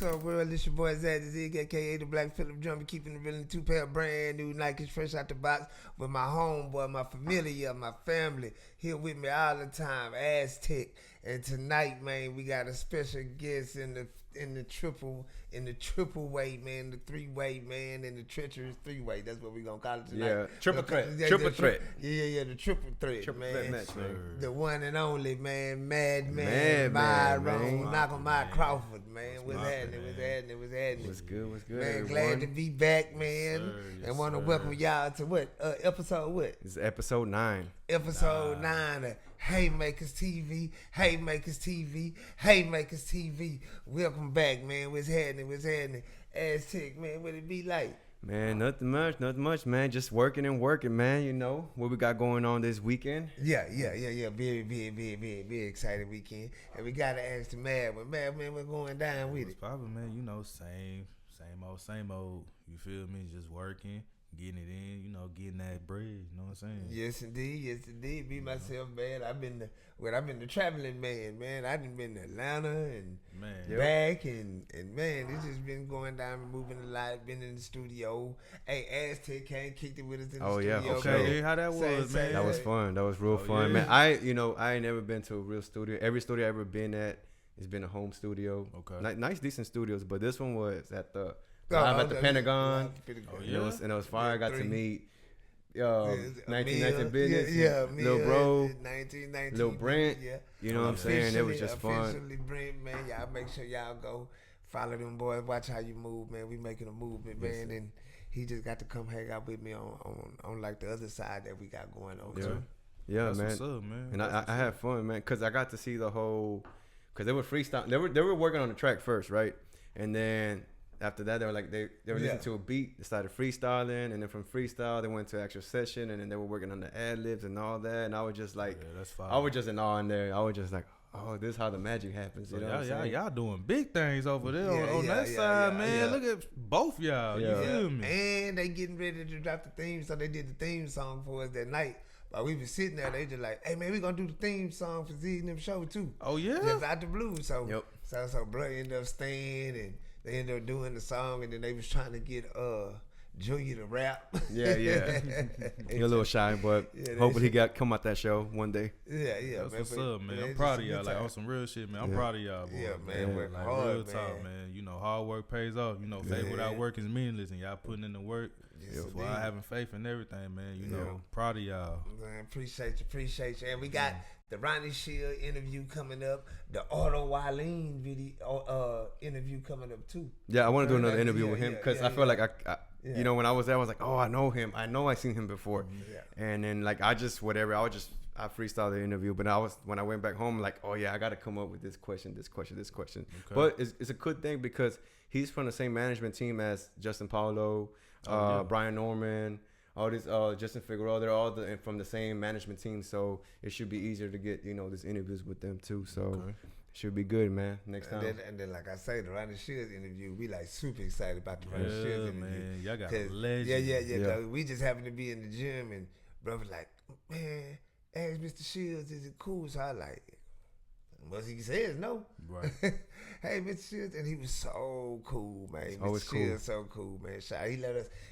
up, world? This your boy Zayas, aka the Black Phillip Drummer, keeping the real in 2 pair brand new Nikes fresh out the box with my homeboy, my familia, my family here with me all the time, Aztec. And tonight, man, we got a special guest in the triple way, man, the 3-way, man, and the treacherous 3-way. That's what we gonna call it tonight. Yeah, triple threat. The Triple threat, the triple threat, man. match, man. The one and only, man, Man, knock on my Crawford, man. What's happening? What's good? Man, everyone? glad to be back, man. And want to welcome y'all to what? Episode what? It's episode 9. Episode 9 of Haymakers TV. Welcome back, man. What's happening? Aztec, man, what it be like? Man, nothing much, man. Just working, man. You know what we got going on this weekend. Yeah. Very excited weekend. And we gotta ask the man, man, what's going down with it? Probably, man, you know, same old. You feel me? Just working, getting it in, you know, getting that bread. You know what I'm saying? Yes, indeed. Be myself, man. I've been the traveling man. I done been to Atlanta and back and man, it's just been going down and moving a lot. Been in the studio. Hey, Aztec kicked it with us in the studio. Yeah, okay. Hey, how that was, man? That was fun. That was real fun, man. I ain't never been to a real studio. Every studio I ever been at has been a home studio. Okay. Nice, decent studios, but this one was at the Pentagon. And it was fire. I got to meet 1919 business. Lil Bro, 1919. Lil Brent. Yeah. You know what I'm saying? It was just fun. Officially Brent, man. Y'all make sure y'all go follow them boys. Watch how you move, man. We making a movement, man. And he just got to come hang out with me on like the other side that we got going on. Yeah, That's man. What's up, man. And I had fun, man, because I got to see the whole. Because they were freestyle. They were working on the track first, right? And then after that, they were like they were listening to a beat. They started freestyling, and then from freestyle, they went to actual session, and then they were working on the ad libs and all that. And I was just like, that's fine. I was just in awe in there. I was just like, oh, this is how the magic happens. You know what I'm saying? Y'all doing big things over there on that side, man. Yeah. Look at both y'all. You feel me? And they getting ready to drop the theme, so they did the theme song for us that night. While we was sitting there, they just like, hey man, we gonna do the theme song for Z and them show too. Oh yeah, just out the blue. So bro ended up staying and they ended up doing the song, and then they was trying to get Junior to rap. Yeah. You're a little shy, but hopefully he come out that show one day. Yeah, that's man. What's up, man? I'm proud of y'all. Like on some real shit, man. I'm proud of y'all, boy. Yeah, man. Work like hard, real man. talk, man. You know, hard work pays off. You know, faith without work is meaningless, and y'all putting in the work. That's why I having faith in everything, man. You know, proud of y'all. Man, appreciate you. And we got the Ronnie Shield interview coming up, the Otto Wylene video interview coming up too. Yeah, I want to do another interview with him because I feel like I you know, when I was there, I was like, oh, I know him. I know I seen him before. And then like I freestyled the interview, but when I went back home, like, oh yeah, I got to come up with this question. Okay. But it's a good thing because he's from the same management team as Justin Paulo, Brian Norman, all these Justin Figueroa. They're all from the same management team, so it should be easier to get these interviews with them too. So it should be good, man. Next time. And then like I say, the Ronnie Shields interview, we like super excited about the Ronnie Shields interview. Man, y'all got a legend. Yeah. We just happened to be in the gym, and bro was like, man, ask Mr. Shields, is it cool? So I like, what he says, no. Right. Hey, Mr. Shields, and he was so cool, man. Always Mr. Shields, so cool, man.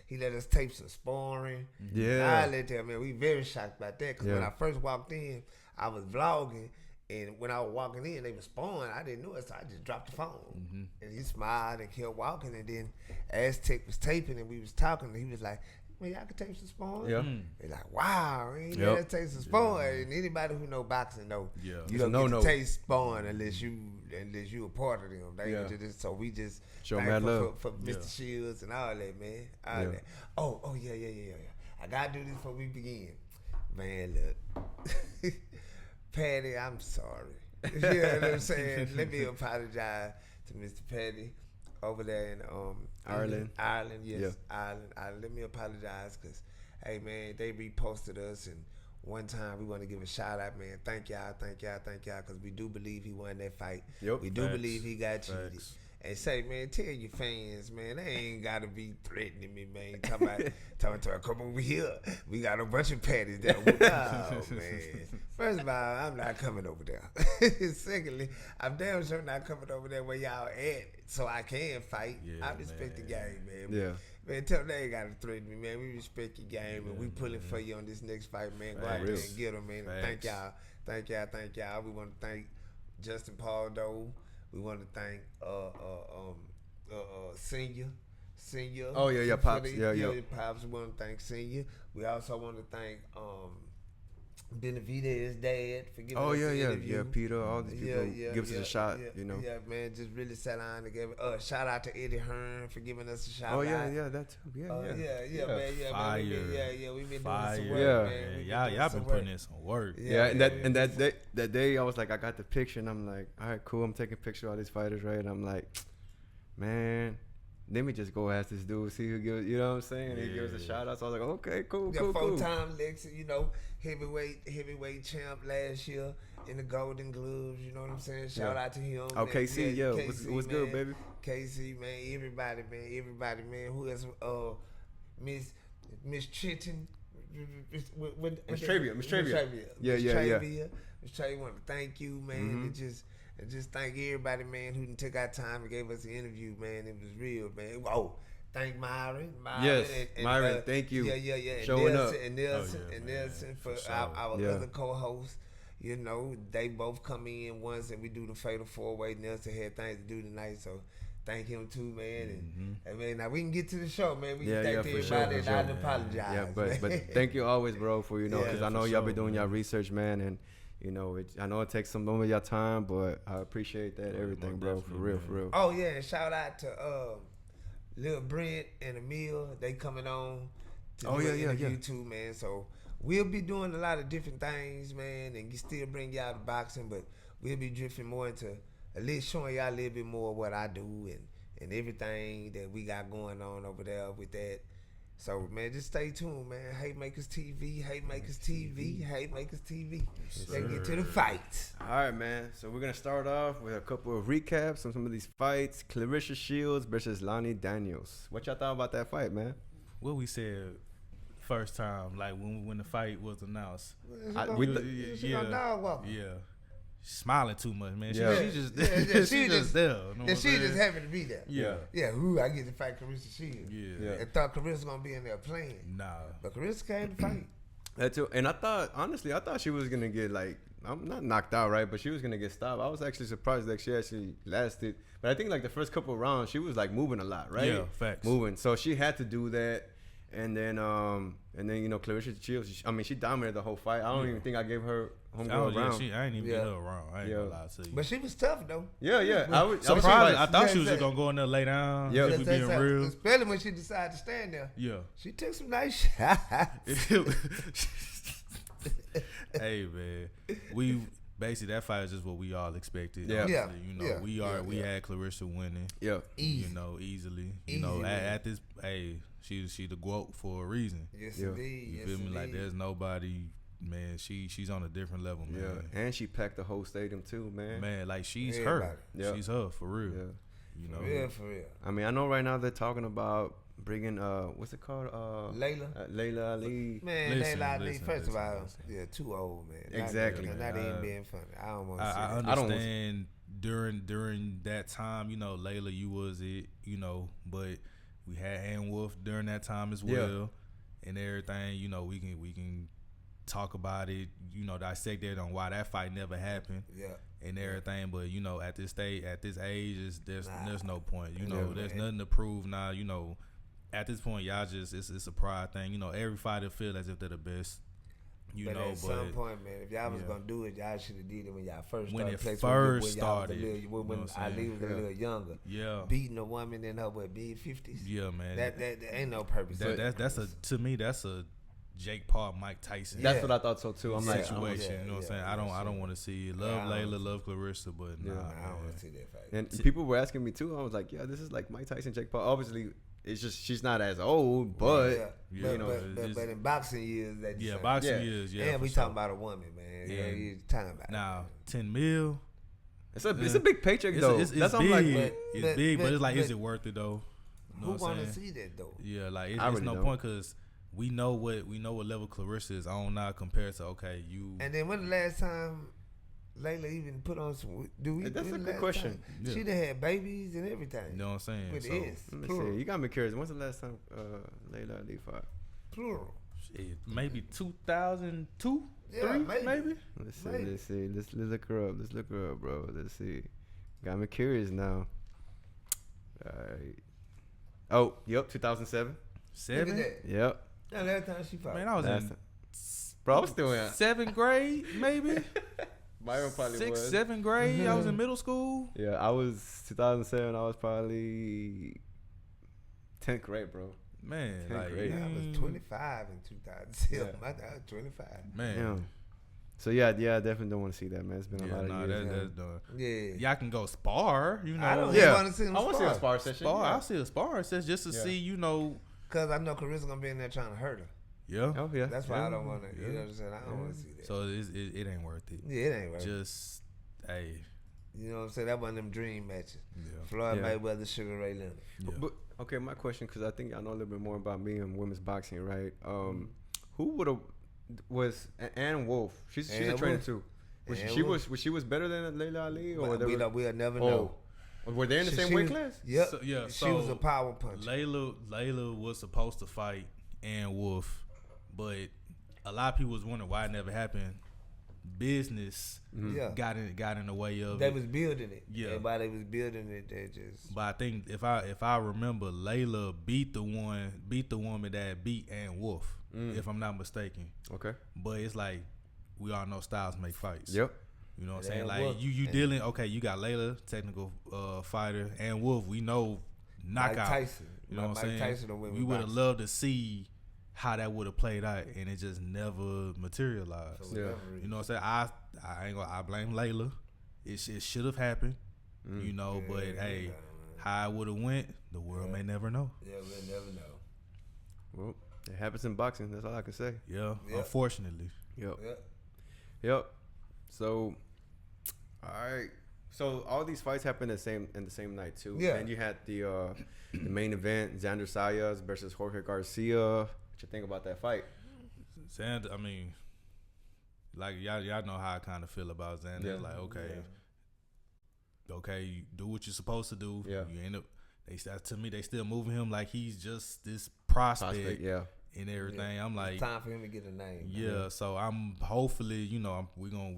He let us tape some sparring. Yeah. I let them, man. We very shocked about that because when I first walked in, I was vlogging, and when I was walking in, they were sparring. I didn't know it, so I just dropped the phone. And he smiled and kept walking, and then Aztec was taping, and we was talking, and he was like, man, y'all can tape some sparring. Yeah. They're like, wow, ain't let us tape some sparring. And anybody who know boxing know you don't get to taste sparring unless you a part of them. So we just show mad love for Mr. Shields and all that, man. All that. Oh yeah. I gotta do this before we begin. Man, look. Paddy, I'm sorry. You know what I'm saying? Let me apologize to Mr. Paddy over there in Ireland. Ireland. Let me apologize because, hey, man, they reposted us, and one time we want to give a shout out, man. Thank y'all, because we do believe he won that fight. Yep. We do believe he got cheated. and say, man, tell your fans, man, they ain't gotta be threatening me, man. Talking about, come over here. We got a bunch of patties there. No, man. First of all, I'm not coming over there. Secondly, I'm damn sure not coming over there where y'all at, so I can fight. Yeah, I respect the game, man. Yeah. Man, tell them they ain't gotta threaten me, man. We respect your game, and we pulling for you on this next fight, man. Go out there and get them, man. Thank y'all. We want to thank Justin Paul, though. We want to thank Senior. Oh yeah, Pops. Pops. We want to thank Senior. We also want to thank Benavidez' dad for giving us the interview. Yeah, Peter, all these people give us a shot, you know. Yeah, man, just really sat down together. Shout out to Eddie Hearn for giving us a shout out. Oh yeah, that too. Yeah, man. Fire. We've been Fire. doing some work, man. Y'all been putting in some work. And that day I was like, I got the picture and I'm like, all right, cool. I'm taking a picture of all these fighters, right? And I'm like, man, let me just go ask this dude, see who gives, you know what I'm saying? He gives a shout out. So I was like, okay, cool. Four-time Lexi, you know, heavyweight champ last year in the Golden Gloves, you know what I'm saying? Shout out to him. Oh, KC, KC, what's good, baby? KC, man, everybody, man. Who else? Miss Trenton. Miss Travia. Yeah. Miss Travia, want to thank you, man, and just thank everybody, man, who took our time and gave us the interview, man. It was real, man. Oh, thank Myron. Yes, Myron, thank you. Yeah. Showing up. And Nelson for our other co-hosts. You know, they both come in once and we do the Fatal 4-Way. Nelson had things to do tonight, so thank him too, man. And man, now we can get to the show, man. We can thank everybody and I apologize. Yeah, but thank you always, bro, for because I know y'all be doing y'all research, man, and you know, I know it takes some of your time, but I appreciate that everything, bro, for real. Oh yeah, and shout out to Lil Brent and Emil. They coming on to do an interview too, man. So we'll be doing a lot of different things, man, and still bring y'all to boxing, but we'll be drifting more into at least showing y'all a little bit more of what I do and everything that we got going on over there with that. So, man, just stay tuned, man. Haymakers TV. Let's get to the fights. All right, man. So we're going to start off with a couple of recaps on some of these fights. Claryssa Shields versus Lani Daniels. What y'all thought about that fight, man? What we said first time, like when the fight was announced. Yeah. Smiling too much, man. Yeah. She just there. She just happy to be there. Yeah. I get to fight Claryssa Shields. Yeah. I thought Claryssa gonna be in there playing. Nah. But Claryssa came to fight. That too. And I thought she was gonna get I'm not knocked out, right? But she was gonna get stopped. I was actually surprised that she actually lasted. But I think the first couple of rounds she was moving a lot, right? Yeah, facts. Moving. So she had to do that. And then you know, Claryssa Shields, she dominated the whole fight. I don't even think I gave her homegirl a round. I ain't even get her a round. I ain't gonna lie to you. But she was tough though. Yeah. I was surprised. I thought she was just gonna go in there lay down. Yeah, just being real. Especially when she decided to stand there. Yeah. She took some nice shots. Hey man, basically that fight is just what we all expected. Yeah. You know, we had Claryssa winning. Yeah. You know, easily. You know, at this, she the GOAT for a reason. Yes, indeed. You feel me? Like there's nobody, man. She's on a different level, man. Yeah, and she packed the whole stadium too, man. Man, like she's her. Yeah. She's her for real. Yeah. You know. For real. I mean, I know right now they're talking about bringing what's it called? Layla Ali. Man, Layla Ali. First of all, too old, man. Exactly. Not even being funny. I don't want to see that. I understand during that time, you know, Layla, you was it, you know, but we had Ann Wolf during that time as well, and everything. You know, we can talk about it, you know, dissect it on why that fight never happened, and everything. But you know, at this age, there's no point. You know, there's nothing to prove now. You know, at this point, y'all just it's a pride thing. You know, every fighter feel as if they're the best. But at some point, man, if y'all was gonna do it, y'all should have did it when y'all first started. When Ali was a little younger. Yeah. Beating a woman in her mid-50s. Yeah, man. That ain't no purpose. To me that's a Jake Paul, Mike Tyson. That's what I thought so too. I'm like, situation. You know what I'm saying? I don't want to see it. Love Layla, love Claryssa, but I don't want to see that fight. And people were asking me too. I was like, yeah, this is like Mike Tyson, Jake Paul. Obviously, it's just she's not as old, but you know, but in boxing years, boxing years, and we talking about a woman, man. Yeah, you talking about now $10 million. It's a big paycheck though. It's That's big. I'm like, It's big, but it's like, is it worth it though? You know Who want to see that though? Yeah, like it's really no don't. point because we know what level Claryssa is on now compared to you. And then when the last time Layla even put on some? That's a good question. Yeah. She done had babies and everything. You know what I'm saying? With So, let me see. You got me curious. When's the last time Layla Ali fought? Plural. shit, maybe 2002, Yeah, 3, maybe. Let's see. Let's look her up. Let's look her up, bro. Let's see. Got me curious now. All right. Oh, yep, 2007. 7. Look at that. Yep. Yeah, last time she fought. Man, I was Last in time. Bro, I was still in 7th grade, maybe. Byron probably 6th, was. 7th grade. I was in middle school. Yeah, I was 2007. I was probably 10th grade, bro. Man, 10th like grade. I was 25 in 2007. I was 25. man. Yeah. So yeah, I definitely don't want to see that, man. It's been a lot of years. that's done. Yeah. Y'all can go spar, I don't Yeah. want to see them I want to see a spar. spar session. Spar. Yeah. I'll see a spar session just to see, Because I know Claryssa going to be in there trying to hurt her. Yeah. Oh yeah. That's why yeah. I don't want to. You know what I'm saying? I don't want to see that. So it ain't worth it. Yeah, it ain't right. Just, hey. You know what I'm saying? That one of them dream matches. Yeah. Floyd Yeah. Mayweather, Sugar Ray Leonard. Yeah. But okay, my question, because I think I know a little bit more about me and women's boxing, right? Who would have was Ann Wolf? She's a trainer Wolf. too. Was Ann she Wolf. was she was better than Layla Ali, or We'll never know. were they in the same She weight was- class? Yep. So, yeah, she was so a power puncher. Layla was supposed to fight Ann Wolf, but a lot of people was wondering why it never happened. Business Yeah. got in the way of They it. was building it. Yeah. Everybody was building it. They just. But I think if I remember, Layla beat the woman that beat Ann Wolf, if I'm not mistaken. Okay. But it's like we all know styles make fights. Yep. You know what I'm It saying? ain't Like Wolf. you dealing, okay, you got Layla, technical fighter, and Wolf, we know knockout. Mike Tyson. You know what I'm saying? Tyson will win We with would have boxing. loved to see how that would have played out, and it just never materialized. For Yeah. whatever You reason. know what I'm saying? I ain't gonna. I blame Layla. It should have happened. You know, but hey, how it would have went, the world may never know. Yeah, we'll never know. Well, it happens in boxing. That's all I can say. Yeah, Yeah. unfortunately. Yep. Yep. Yep. So, all right. So all these fights happened in the same night too. Yeah. And you had the main event, Xander Zayas versus Jorge Garcia. What you think about that fight? Xander, I mean, like y'all know how I kind of feel about Xander. Yeah. Like, okay, you do what you're supposed to do. Yeah. You end up. To me, they still moving him like he's just this prospect Yeah. and everything. I'm like, It's time for him to get a name. yeah. So I'm hopefully, we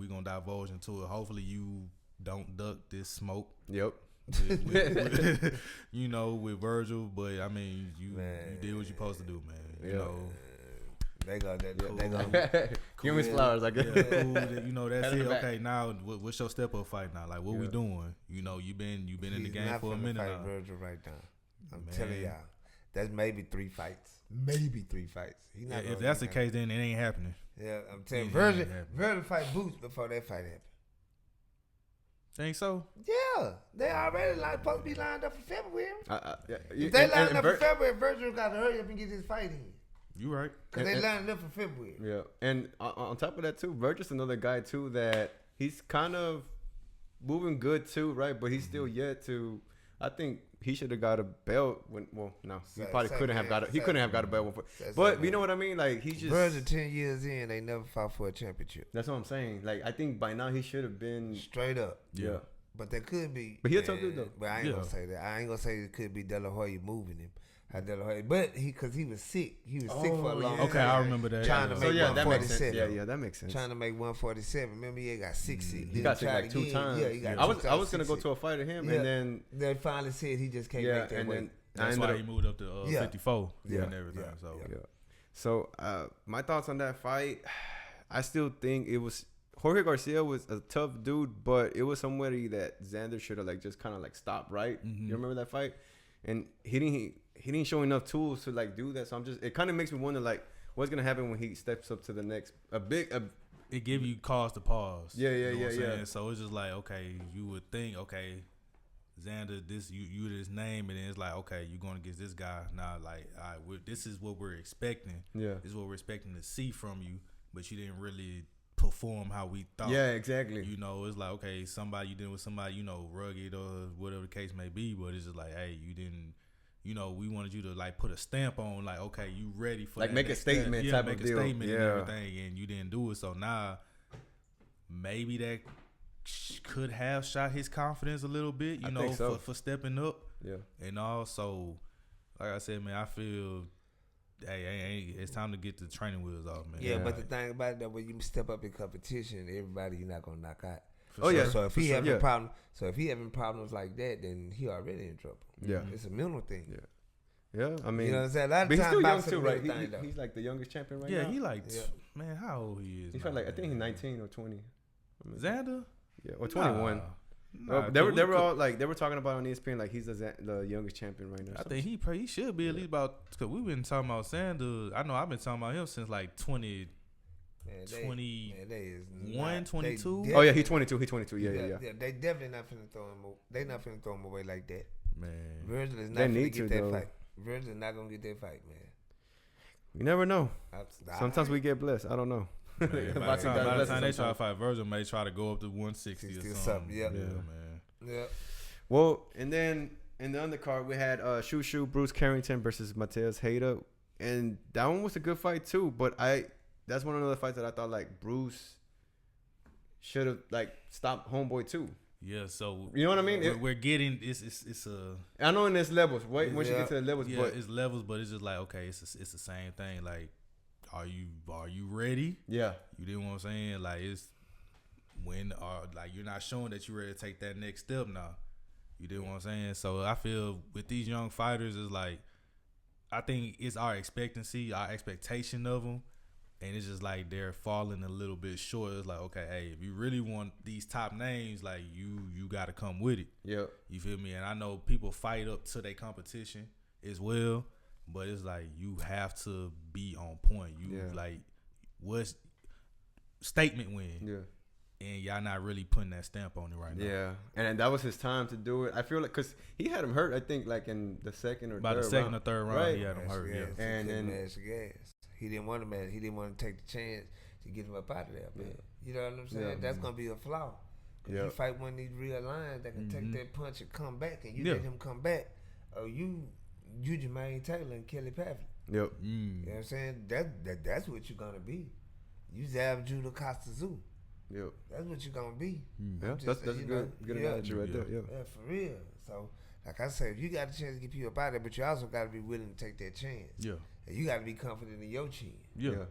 gonna divulge into it. Hopefully, you don't duck this smoke. Yep. With Virgil, but I mean, you did what you're supposed to do, man. Yeah. You know, They go. They go. Give me his flowers, I guess. yeah, cool. That's Pat on it. the back. Okay, now what's your step up fight now? Like, what we doing? You've been in the game for a minute fight now. Virgil right now. I'm Man. telling y'all, that's maybe 3 fights. Maybe 3 fights. He not Yeah, gonna if that's the win case, then it ain't happening. that. Yeah, I'm telling you, Yeah, Virgil. yeah. Virgil fight Boots before that fight happened. Think so? Yeah, they already supposed to be lined up for February. If they and lined up for February, Virgil got to hurry up and get his fight in. You right? Because they lined up for February. Yeah, and on top of that too, Virgil's another guy too that he's kind of moving good too, right? But he's still yet to. I think he should have got a belt when. Well, no, he probably couldn't have got a. He couldn't have got a belt before. But you know what I mean? Like he's just. Virgil 10 years in, they never fought for a championship. That's what I'm saying. Like I think by now he should have been. Straight up. Yeah. But that could be. But he a tough dude though. But I ain't gonna say that. I ain't gonna say it could be De La Hoya moving him. De La Hoya, but because he was sick. He was sick for a long time. Okay, I remember that. Trying to So make yeah, that makes sense. 147. Yeah, that makes sense. Trying to make 147. Remember, he got sick. He got sick like 2 times. Yeah, he got I was gonna go to a fight of him, and then they finally said he just can't yeah, make that and weight. then That's why he moved up to 54 Yeah. and everything. Yeah. So my thoughts on that fight, I still think it was Jorge Garcia was a tough dude, but it was somebody that Xander should have just kind of stopped, right? Mm-hmm. You remember that fight? And he didn't show enough tools to do that. So it kind of makes me wonder what's gonna happen when he steps up to the next It give you cause to pause. Yeah, You know what I'm yeah. saying? So it's just like, okay, you would think, okay, Xander, this you this name, and then it's like, okay, you're going against this guy. Now, like, all right, this is what we're expecting. Yeah. This is what we're expecting to see from you, but you didn't really perform how we thought. Yeah, exactly. You know, it's like, okay, somebody you dealing with somebody, you know, rugged or whatever the case may be, but it's just like, hey, you didn't, you know, we wanted you to like put a stamp on, like, okay, you ready for like that make a statement step. type make of a deal. statement and everything, and you didn't do it. So now maybe that could have shot his confidence a little bit, you know, for stepping up. Yeah. And also, like I said, man, I feel, hey, it's time to get the training wheels off, man. Yeah, but the thing about it, that when you step up in competition, everybody you're not gonna knock out. For So if he having problems like that, then he already in trouble. Yeah. It's a mental thing. Yeah, I mean, you know what I'm saying? A lot of but he's times still young boxing too, right? thing, He's like the youngest champion right now. Yeah, he like, man, how old he is? He's probably like, I think he's 19 or 20. Xander? Yeah, or 21. Nah, they were all like, they were talking about on ESPN like he's the youngest champion right now. I think he should be at least about, because we've been talking about Xander. I know I've been talking about him since like 21, 22. Oh yeah, he's 22. He's 22. Yeah. They definitely not finna throw him. They not finna throw him away like that. Man, Virgil is not finna get that fight. Virgil is not gonna get that fight, man. You never know. Sometimes we get blessed. I don't know. Man, by the time they try to fight Virgil, may try to go up to 160 or something. Yeah, man. Yeah. Well, and then in the undercard we had Shoo Bruce Carrington versus Mateus Heita, and that one was a good fight too. But that's one of the fights that I thought like Bruce should have like stopped Homeboy too. Yeah, so you know what I mean. We're getting it's a. I know in there's levels. Once you get to the levels, yeah, but it's levels, but it's just like okay, it's the same thing. Like, are you ready? Yeah, you didn't know what I'm saying. Like it's when like you're not showing that you're ready to take that next step now. You did what I'm saying. So I feel with these young fighters, is like I think it's our expectation of them. And it's just like they're falling a little bit short. It's like, okay, hey, if you really want these top names, like you got to come with it. Yeah. You feel me? And I know people fight up to their competition as well, but it's like you have to be on point. Like, what's statement win? Yeah. And y'all not really putting that stamp on it right now. Yeah. And that was his time to do it. I feel like, because he had him hurt, I think, like in the second or third round. Right? He had him hurt, yeah. And then he didn't want to He didn't want to take the chance to get him up out of there, man. You know what I'm saying? Yeah. That's gonna be a flaw. If you fight one of these real lions that can take that punch and come back, and you let him come back, or you Jermaine Taylor and Kelly Pavlik. Yep. You know what I'm saying? That's what you're gonna be. You Zav Judah Costa Zoo. Yep. That's what you're gonna be. Yeah, that's good analogy right there. Yeah, for real. So, like I said, if you got a chance to get people up out there, but you also got to be willing to take that chance. Yeah. And you got to be confident in your chin. Yeah. You know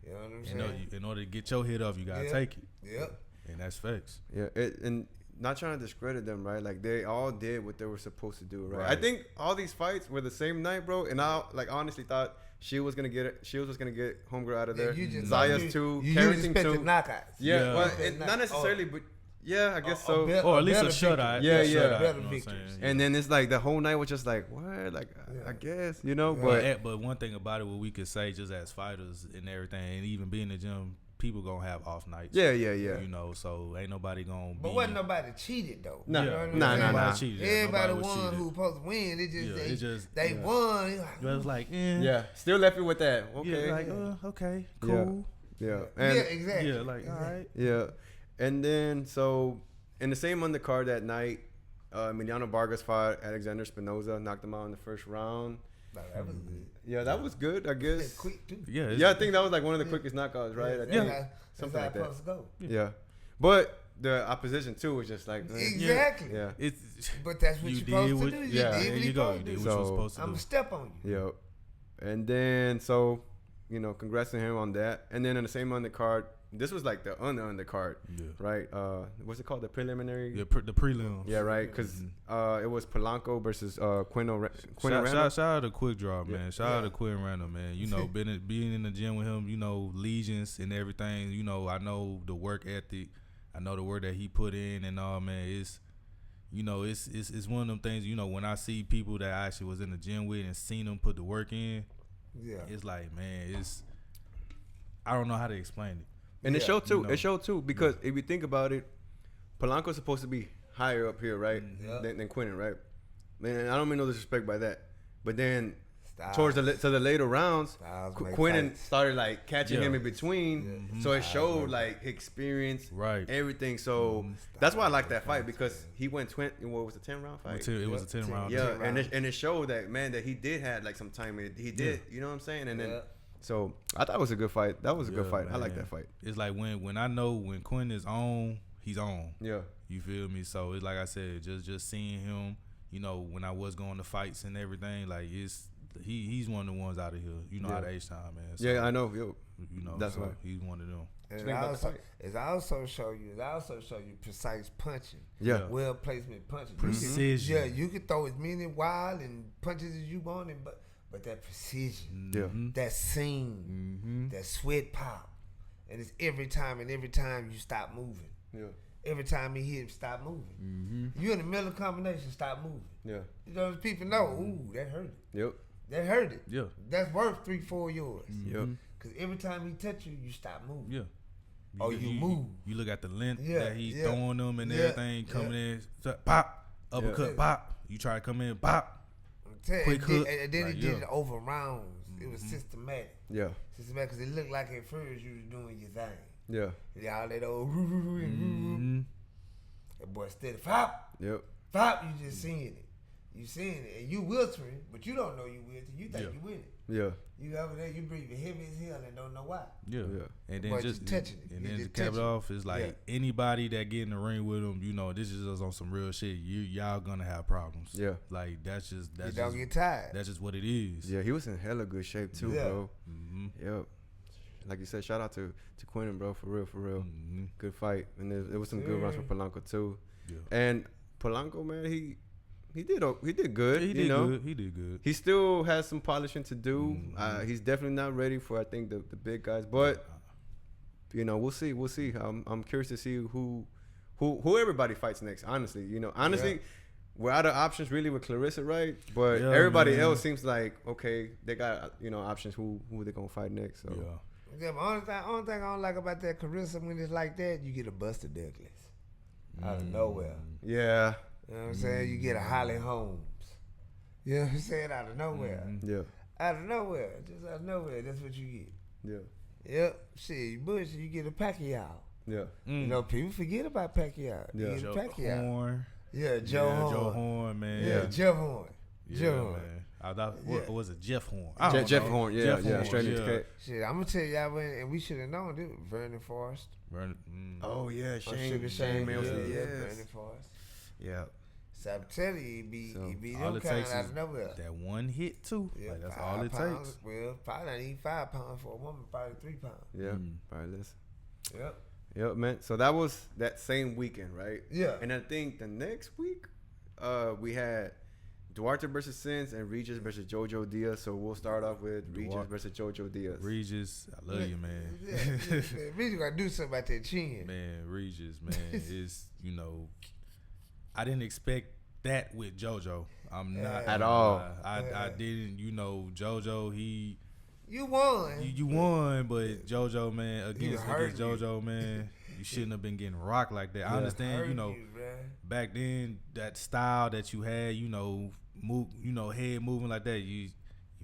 what I'm saying? In order to get your head off, you got to take it. Yep. And that's facts. Yeah. And not trying to discredit them, right? Like they all did what they were supposed to do, right? I think all these fights were the same night, bro. And I honestly thought Shield was gonna get it. Shield was gonna get Homegirl out of there. Zayas too. Carrington too. Knockouts. Yeah. Well, not necessarily, but. Yeah, I guess so. Or at least a shutout. Yeah. Better victories. And then it's like the whole night was just like, what? Like, I guess, you know. But one thing about it, what we could say just as fighters and everything, and even being in the gym, people gonna have off nights. Yeah. You know, so ain't nobody gonna. But wasn't nobody cheated though. Nah. Everybody won who supposed to win. They won. It was like, still left it with that. Okay. Yeah, like, okay, cool. Yeah. Exactly. Yeah, like, all right. Yeah. And then, so, in the same undercard that night, Emiliano Vargas fought Alexander Espinoza, knocked him out in the first round. That was good. Yeah, that was good, I guess. Quick, too. Yeah, I think that was like one of the quickest knockouts, right? Something like that. Yeah. But the opposition, too, was just like... Exactly. Yeah. But that's what you're supposed to do. You did what you're supposed to do. You did what you were supposed to do. I'm going to step on you. Yeah. And then, so, congrats to him on that. And then in the same undercard... This was like the undercard, right? What's it called? The preliminary? Yeah, the prelims. Yeah, right? Because it was Polanco versus Quinton Randall. Shout out to Quick Draw, man. Shout out to Quinton Randall, man. You know, being in the gym with him, legions and everything. I know the work ethic. I know the work that he put in and all, man. It's one of them things, when I see people that I actually was in the gym with and seen them put the work in, it's like, man, I don't know how to explain it. And it showed too. It showed too because if you think about it, Polanco's supposed to be higher up here, right? Than Quinton, right? Man, I don't mean no disrespect by that, but then towards the later rounds, Quinton started like catching him in between. Yeah. So it showed like experience, everything. So that's why I like that fight because he went 20. What was a 10-round fight? It was a 10 round. Yeah, and it showed that that he did have like some time. He did, you know what I'm saying? And then so I thought it was a good fight. That was a good fight. Man. I like that fight. It's like when I know when Quinton is on, he's on. Yeah, you feel me? So it's like I said, just seeing him. You know, when I was going to fights and everything, like he's one of the ones out of here. You know, out of H-Time, man. So, I know. Yo, you know, that's so right. He's one of them. And it also show you precise punching. Yeah. Well placement punching. Precision. You can throw as many wild and punches as you want, but that precision, that seam, that sweat pop, and it's every time you stop moving. Yeah. Every time he hit him, stop moving. You in the middle of combination, stop moving. Yeah. You know, people know, ooh, that hurt it. Yep. That hurt it. Yeah. That's worth 3-4 yours. Yep. Because every time he touch you, you stop moving. Yeah. You move. You look at the length that he's throwing them and everything coming in. Pop, uppercut, pop. You try to come in, pop. Quick hook. And then he did it over rounds. It was systematic. Yeah. Systematic because it looked like at first you was doing your thing. Yeah. All that old that boy steady pop. Yep. Pop, you just seeing it. You seeing it. And you wilting, but you don't know you wilting. You think you with it. Yeah. You over there, you breathing heavy as hell and don't know why. Yeah. And then but just touching it. And then to cap it off, it's like anybody that get in the ring with him, you know, this is just on some real shit. Y'all gonna have problems. Yeah. Like that's just you don't get tired. That's just what it is. Yeah, he was in hella good shape too, bro. Yep. Like you said, shout out to Quinton, bro, for real. Good fight, and there was some good runs for Polanco too. Yeah. And Polanco, man, he did good. He did good. He still has some polishing to do. He's definitely not ready for the big guys, but you know, we'll see. I'm curious to see who everybody fights next. Honestly, we're out of options really with Claryssa, right? But everybody else seems like okay, they got options who they gonna fight next. So. Yeah, but only thing I don't like about that Carissa when it's like that, you get a Buster Douglas out of nowhere. Yeah. You know what I'm saying? You get a Holly Holmes. You know what I'm saying? Out of nowhere. Yeah. Out of nowhere. Just out of nowhere. That's what you get. Yeah. Yep. Shit, Bush, you get a Pacquiao. Yeah. You know, people forget about Pacquiao. Yeah. You get a Pacquiao. Horn. Yeah, Joe Horn, man. Yeah, Jeff Horn. Yeah, man. What was it? Jeff Horn. Jeff Horn, yeah. Straight into the shit, I'm gonna tell y'all and we should have known this. Vernon Forrest. Oh yeah, Shane Milson. Yeah, Vernon Forrest. Yeah. So I'm telling you, he beat them kind out of nowhere. That one hit too. Yeah, like that's all it takes. Well, probably not even 5 pounds for a woman. Probably 3 pounds. Yeah, probably less. Yep, man. So that was that same weekend, right? Yeah. And I think the next week, we had Duarte versus Sins and Regis versus Jojo Diaz. So we'll start off with Regis versus Jojo Diaz. Regis, I love you, man. Regis gotta do something about that chin. Man, Regis, man, is I didn't expect that with Jojo. I'm not at all. I didn't. Jojo, you won. You won, but Jojo, man, against Jojo, man, you shouldn't have been getting rocked like that. I understand, back then that style that you had, head moving like that, you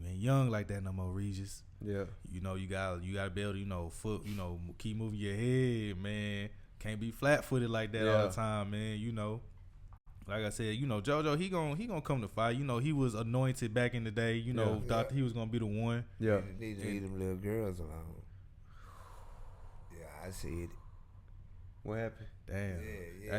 ain't young like that no more, Regis. Yeah. You gotta be able to, keep moving your head, man. Can't be flat footed like that all the time, man. Like I said, Jojo, he gonna come to fight. He was anointed back in the day. Thought he was gonna be the one. Yeah. Need to leave them little girls alone. Yeah, I see it. What happened? Damn.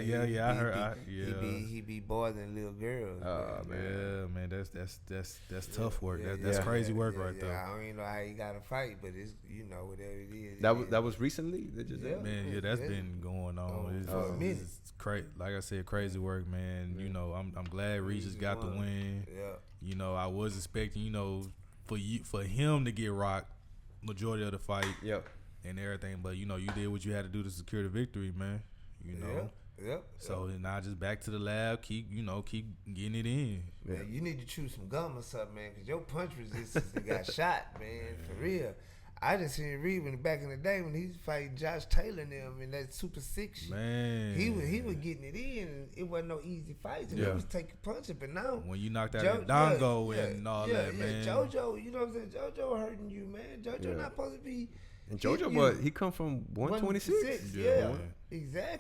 Yeah. I heard. He be bothering little girls. Oh man. Yeah, man. That's tough work. That's crazy work right there. I don't even know how he got to fight, but it's whatever it is. That was recently. That's been going on. It's crazy. Like I said, crazy work, man. I'm glad Regis got the win. Yeah. I was expecting, for him to get rocked majority of the fight. Yep. And everything, but you did what you had to do to secure the victory, man. Yep. So now just back to the lab, keep getting it in. Man, you need to chew some gum or something, man, because your punch resistance got shot, man, for real. I just seen Reed when back in the day when he was fighting Josh Taylor and them in that Super 6 shit. Man, he was getting it in, and it wasn't no easy fights. And he was taking punches, but now when you knocked out Dongo and all that, man. Jojo, you know what I'm saying? Jojo hurting you, man. Jojo not supposed to be. And Jojo, but he come from 126. Yeah, exactly.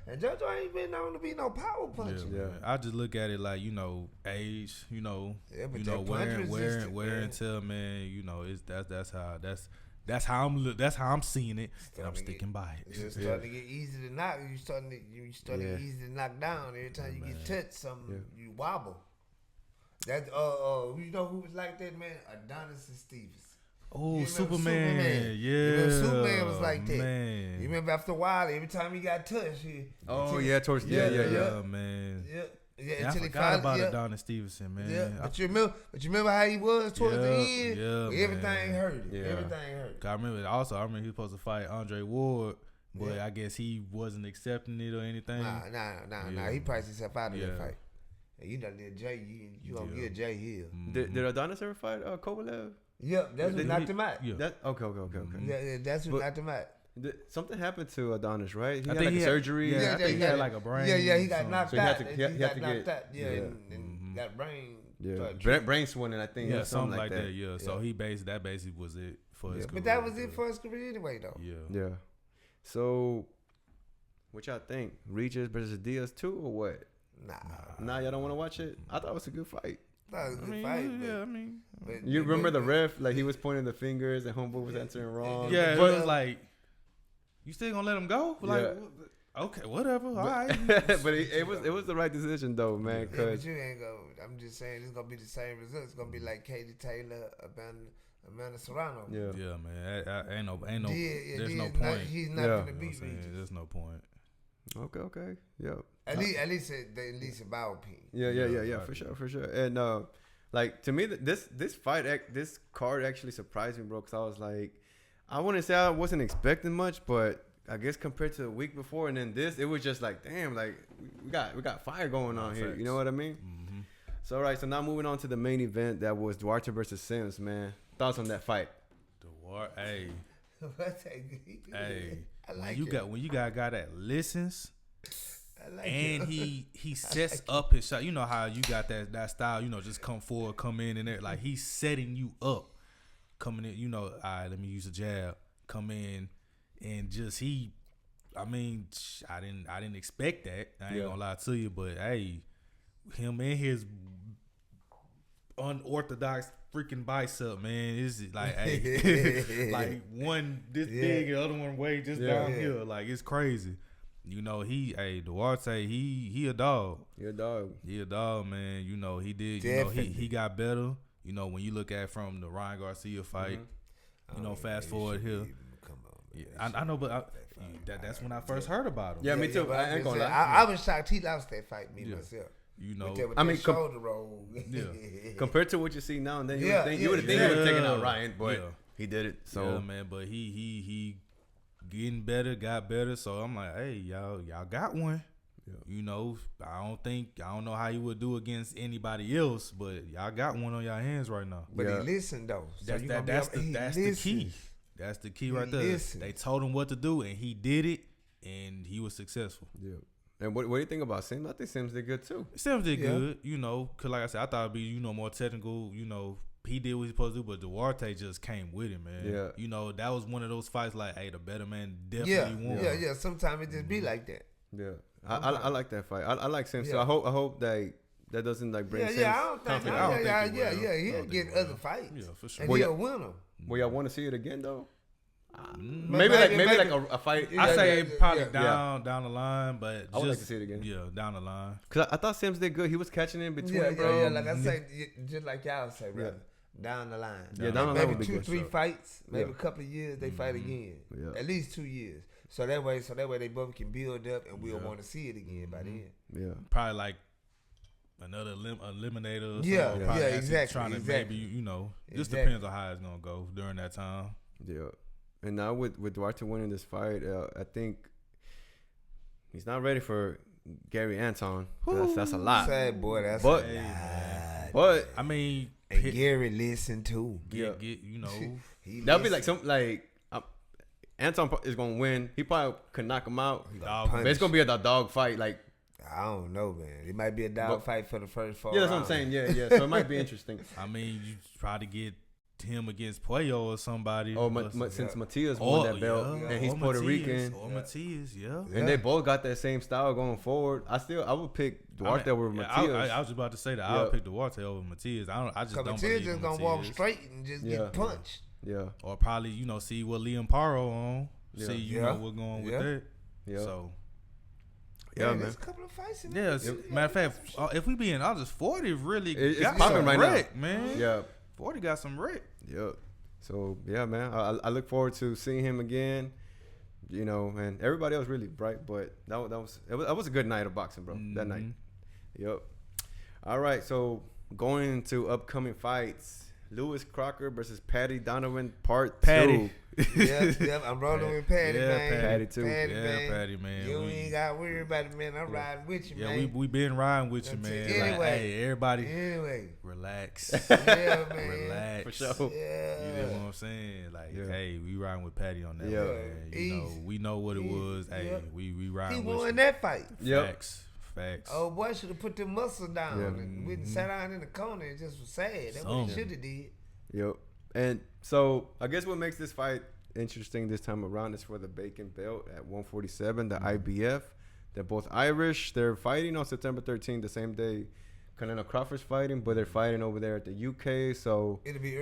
And Jojo ain't been known to be no power puncher. Yeah. I just look at it like, you know, age, you know, wear and tear, man. You know, that's how I'm seeing it, and I'm sticking by it. It's starting to get easy to knock. You starting to get easy to knock down. Every time you get touched, something you wobble. That you know who was like that, man? Adonis and Stevens. Oh, Superman. Yeah. Superman was like that. Man. You remember after a while, every time he got touched, man. Yeah, I forgot about Adonis Stevenson, man. Yeah, but you remember how he was towards the end? Yeah, everything hurt. Yeah. Everything hurt. I remember he was supposed to fight Andre Ward, but I guess he wasn't accepting it or anything. Nah. He priced himself out of that fight. And you done did Jay. You gonna get Jay Hill. Did Adonis ever fight Kovalev? Yep, that's what knocked him out. Yeah. Okay. Yeah, that's what knocked him out. Something happened to Adonis, right? He had like a surgery. Yeah, I think he had like a brain. Yeah, he got knocked out. He got knocked out. And got brain. Brain swelling, I think. Yeah, something like that. Yeah, so that basically was it for his career. But that was it for his career anyway, though. Yeah. So, what y'all think? Regis versus Diaz too, or what? Nah, y'all don't want to watch it? I thought it was a good fight. You remember the ref? Like, he was pointing the fingers and homeboy was answering wrong. Yeah, it was like, you still gonna let him go? Like, okay, whatever. All right. But it was the right decision though, man. But you ain't go. I'm just saying it's gonna be the same result. It's gonna be like Katie Taylor, Amanda Serrano. Yeah, man. Ain't no. There's no point. He's not gonna beat Regis. There's no point. Okay. Yeah. At least in my opinion. Yeah. For sure. And like, to me, this card actually surprised me, bro. Because I was like, I wouldn't say I wasn't expecting much, but I guess compared to the week before and then this, it was just like, damn, like we got fire going on here. You know what I mean? Mm-hmm. So so now moving on to the main event, that was Duarte versus Sims, man. Thoughts on that fight? Duarte, hey. I like it. When you got a guy that listens, and he sets up his shot. You know how you got that style. You know, just come forward, come in there. Like, he's setting you up, coming in. You know, all right, let me use a jab. Come in and just I didn't expect that. I ain't gonna lie to you, but hey, him and his unorthodox freaking bicep, man. It's like, hey, like one this big, the other one way just down here. Like, it's crazy. You know, Duarte, he a dog. He a dog, man. You know, he did. Definitely. You know, he got better. You know, when you look at from the Ryan Garcia fight, you know, fast forward here. I know, but that's when I first heard about him. Yeah, me too. I ain't gonna lie. I was shocked he lost that fight, myself. You know, shoulder roll. Compared to what you see now and then, you would think he would have taken out Ryan, but he did it. So man, but he getting better, got better. So I'm like, hey, y'all got one. Yeah. You know, I don't know how he would do against anybody else, but y'all got one on y'all hands right now. But he listened though. So that's the key. That's the key right there. Listened. They told him what to do, and he did it, and he was successful. Yeah. And what do you think about Sims? I think Sims did good too. Sims did good, you know, because like I said, I thought it'd be, more technical, he did what he's supposed to do, but Duarte just came with it, man. Yeah. You know, that was one of those fights like, hey, the better man definitely won. Yeah. Sometimes it just be like that. Yeah. I like that fight. I like Sims, so I hope that doesn't like bring Sims confidence. He'll get other fights. Yeah, for sure. And he'll win them. Well, y'all want to see it again though? Maybe like a fight. I say probably down the line, but I would like to see it again. Yeah, down the line. Cause I thought Sims did good. He was catching in between, bro. Yeah. Like I say, just like y'all say, brother. Down the line. Yeah, down the line would be maybe 2-3 fights, maybe a couple of years they fight again. Yeah. At least 2 years. So that way they both can build up, and we'll want to see it again by then. Yeah. Probably like another eliminator. Yeah, exactly. Trying to maybe just depends on how it's gonna go during that time. Yeah. And now with Duarte winning this fight, I think he's not ready for Gary Antuanne. That's a lot. Sad boy, that's a lot. But I mean, and Gary listened too. Get That'll be like Anton is gonna win. He probably could knock him out. But it's gonna be a dog fight. Like I don't know, man. It might be a dog fight for the first 4 Yeah, that's rounds. what I'm saying. Yeah. So it might be interesting. I mean, you try to get him against Puello or somebody. Since Mateus won that belt and he's Puerto Rican. Or Mateus, And they both got that same style going forward. I would pick Duarte over Mateus. I was about to say that I would pick Duarte over Mateus. I just don't Mateus believe just gonna walk straight and just get punched. Yeah. Or probably, see what Liam Paro on. See, what's going with that. Yeah. So. Yeah, man. There's a couple of fights in there. Matter of fact, if we being honest, 40 really got popping some right wreck, now, man. Yeah. 40 got some wreck. Yeah. So yeah, man. I look forward to seeing him again. And everybody else really bright, but that was a good night of boxing, bro. That night. Yep. All right, so going into upcoming fights. Lewis Crocker versus Paddy Donovan Part 2. Yep, I'm rolling with Paddy, man. Paddy too. Paddy, man. You ain't got to worry about it, man. I'm riding with you, man. Yeah, we been riding with you, man. Anyway. Everybody. Anyway. Relax. Yeah, man. Relax. For sure. Yeah. You know what I'm saying? Hey, we riding with Paddy on that. Yeah. Man. We know what it was. Hey, we riding with you. He won that fight. Facts. Oh boy, should have put them muscles down and went and sat down in the corner. It just was sad. That's what he should have did. Yep. And so I guess what makes this fight interesting this time around is for the Bacon belt at 147, the IBF. They're both Irish. They're fighting on September 13th, the same day Canelo Crawford's fighting, but they're fighting over there at the UK. So it'll be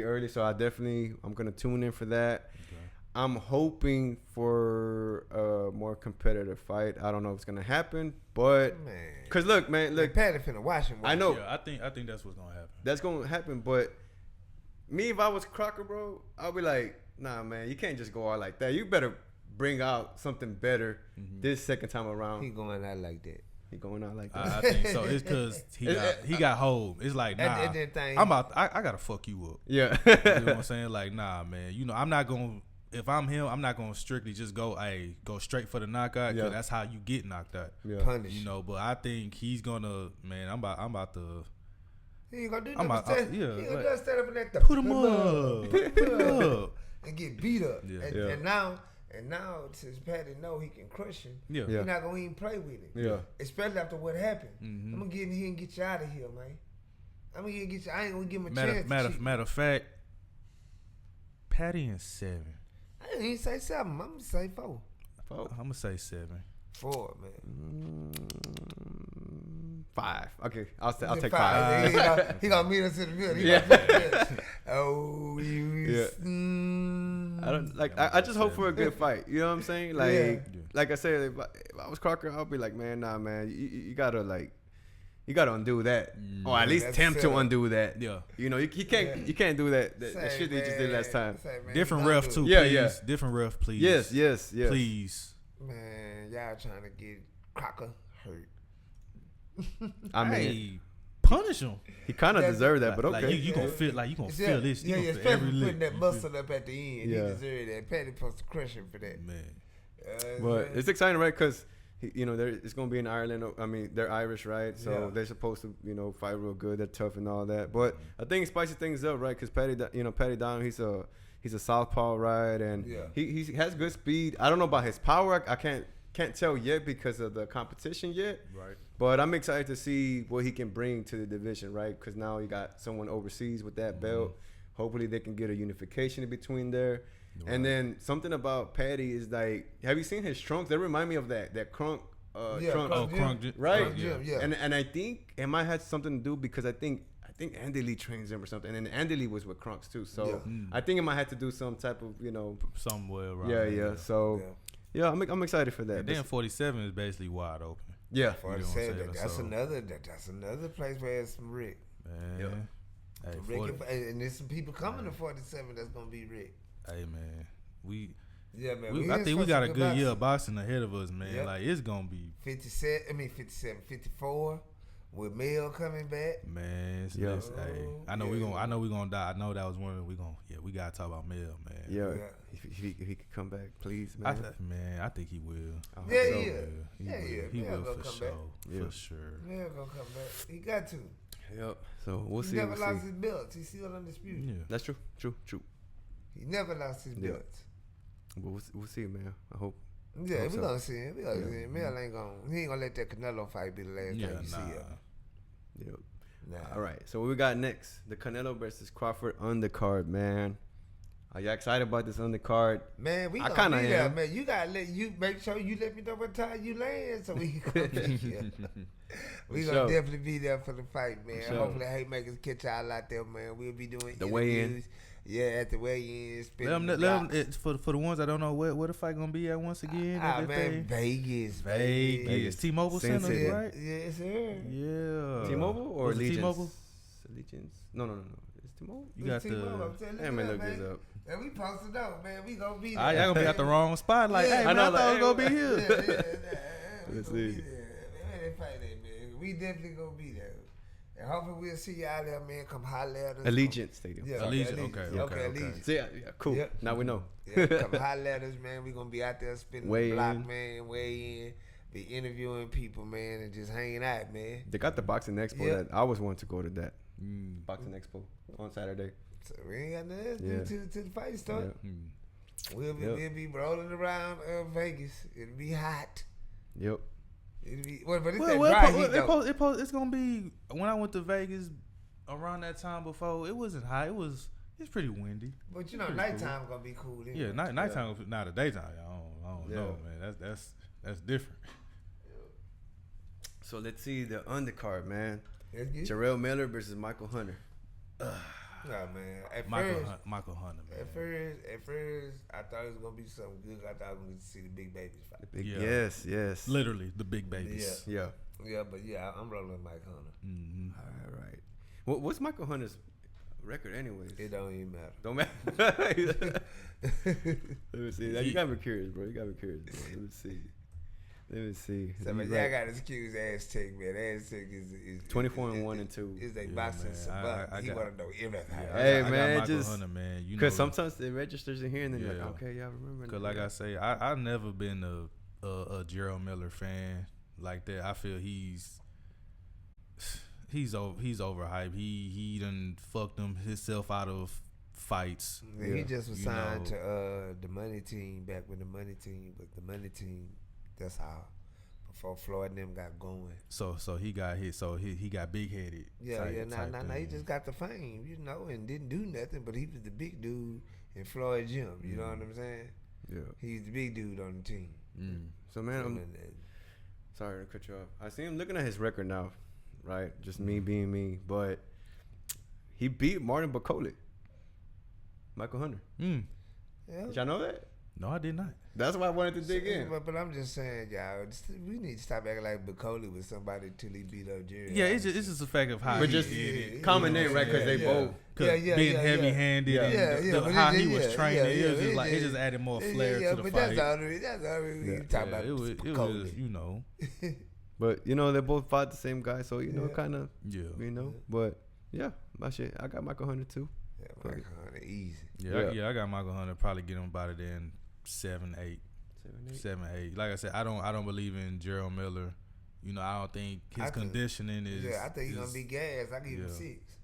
early. So I'm gonna tune in for that. I'm hoping for a more competitive fight. I don't know if it's gonna happen, but because look, Paddy finna watch him. I know. Yeah, I think that's what's gonna happen. That's gonna happen, but me, if I was Crocker, bro, I'll be like, nah, man, you can't just go out like that. You better bring out something better this second time around. He going out like that. I think so. It's because he got hold. It's like, nah, I gotta fuck you up. Yeah. You know what I'm saying? Like, nah, man. I'm not gonna. If I'm him, I'm not gonna strictly just go straight for the knockout. Cause that's how you get knocked out. Yeah. Punish. But I think he's gonna. Man, I'm about to. He ain't gonna do nothing. He gonna just stand up and let put him up, and get beat up. Yeah. And now, since Paddy know he can crush him, he's not gonna even play with him. Yeah. Especially after what happened. I'm gonna get in here and get you out of here, man. I ain't gonna give him a chance. Matter of fact, Paddy in 7. I didn't even say 7. I'm gonna say 4. I'm gonna say 7. 4, man. 5. Okay, I'll take 5. He gonna meet us in the middle. I don't like. I just hope for a good fight. You know what I'm saying? Like I said, if I was Crocker, I'll be like, man, nah, man, you gotta undo that, or at least attempt to undo that. Yeah. You can't do that. That shit that you just did last time. Different ref too. Yeah, please. yeah. Different ref, please. Yes. Please. Man, y'all trying to get Crocker hurt. I mean, punish him. He kind of deserved that, but okay. Like you gonna feel feel this. Yeah, feel especially every putting that muscle up at the end. Yeah. He deserved that. Paddy supposed to crush him for that. Man. But it's exciting, right? Because it's gonna be in Ireland. I mean, they're Irish, right? So they're supposed to, fight real good. They're tough and all that. But I think it spices things up, right? Because Paddy Donovan, he's a southpaw, right? And he has good speed. I don't know about his power. I can't tell yet because of the competition yet. Right. But I'm excited to see what he can bring to the division, right? Because now you got someone overseas with that belt. Hopefully they can get a unification in between there. Right. And then something about Paddy is like, have you seen his trunks? They remind me of that Crunk trunk. Crunk, right? Yeah. And I think it might have something to do because I think Andy Lee trains him or something, and then Andy Lee was with Crunks too. So I think it might have to do some type of somewhere around. Yeah. So I'm excited for that. And then 47 is basically wide open. Yeah, 47. That's another place where there's some Rick. Man. Hey, and there's some people coming to 47 that's gonna be Rick. Hey man, I think we got a good year of boxing ahead of us, man. Yep. Like it's gonna be 54 with Mel coming back. Man, I know we gonna die. I know that was one we gotta talk about Mel, man. Yeah. If he could come back, please, man. I think he will. He will for sure. Yeah. For sure. Mel gonna come back. He got to. Yep. So we'll see. He never lost his belts. He's still undisputed. Yeah. That's true. He never lost his belts. But we'll see, man. I hope. Yeah, hope we so. gonna see him. We gonna see him. Mel ain't he ain't gonna let that Canelo fight be the last time you see him. Yep. Nah. All right. So what we got next? The Canelo versus Crawford undercard, man. Are you excited about this undercard? Man, we gonna be there, man. You gotta make sure you let me know what time you land so we can come be here. We gonna definitely be there for the fight, man. Sure. Hopefully Haymakers catch y'all out there, man. We'll be doing the interviews. weigh-in. Yeah, at the weigh-in. Let them, for the ones that don't know where the fight gonna be at once again. Man, Vegas. T-Mobile Center, right? Yes, sir. Yeah. T-Mobile or Allegiance? T-Mobile? Allegiance? No. It's T-Mobile? You got T-Mobile. Let me look this up. And we posted up, man. We gonna be there. Y'all gonna be at the wrong spot. Like, hey, man, I thought we gonna be here. Let's see. We definitely gonna be there. And hopefully we'll see y'all there, man. Come holler at us. Allegiance Stadium. Yeah, Allegiance. Okay. Allegiance. So yeah, cool. Yep. Now we know. Yeah, come holler at us, man. We gonna be out there spinning the block, man. Weigh in. Be interviewing people, man, and just hanging out, man. They got the boxing expo that I always wanted to go to that. Boxing expo on Saturday. So we ain't got nothing else to the fight start. Yeah. We'll be rolling around Vegas. It'll be hot. Yep. It'll be but it's that dry heat though. It's gonna be when I went to Vegas around that time before. It wasn't hot. It's pretty windy. But you know, nighttime gonna be cool. Anyway. Yeah, nighttime. Not the daytime. I don't know, man. That's different. So let's see the undercard, man. Jarrell Miller versus Michael Hunter. Nah, man. Michael Hunter, man. At first, I thought it was gonna be something good. I thought I was gonna see the big babies fight. Yes. Literally the big babies. Yeah. But I'm rolling with Michael Hunter. Mm-hmm. All right. What's Michael Hunter's record, anyways? It don't even matter. Don't matter. Let me see. You gotta be curious, bro. Let me see. So, man, I got to excuse Aztec, man. Aztec is 24-1-2. Is they boxing some bucks. He want to know everything. Hey, I man, got Michael Hunter, man. Because sometimes it registers in here, and then you're like, okay, I remember. Because, like I say, I've never been a Jarrell Miller fan like that. I feel he's overhyped. He done fucked himself out of fights. Yeah, he just was signed to the money team back when the money team was the money team. That's how before Floyd and them got going. So he got hit. So he got big headed. Now he just got the fame, and didn't do nothing. But he was the big dude in Floyd gym. You know what I'm saying? Yeah. He's the big dude on the team. So man, I'm sorry to cut you off. I see him looking at his record now, right? Just me being me, but he beat Martin Bakole. Michael Hunter. Yeah. Did y'all know that? No, I did not. That's why I wanted to dig in. But I'm just saying, y'all, we need to stop acting like Bakole was somebody till he beat up Jerry. Yeah, it's just a fact of how he did it. Common name, right? Because they both being heavy-handed and how he was training. It was just like it just added more flair to the fight. But that's all we talk about. It was, But they both fought the same guy, so kind of, But yeah, my shit. I got Michael Hunter too. Yeah, Michael Hunter, easy. I got Michael Hunter. Probably get him about it in 7-8. Like I said, I don't believe in Jarrell Miller. I don't think his conditioning is. Yeah, I think he's gonna be gassed. I give him 6.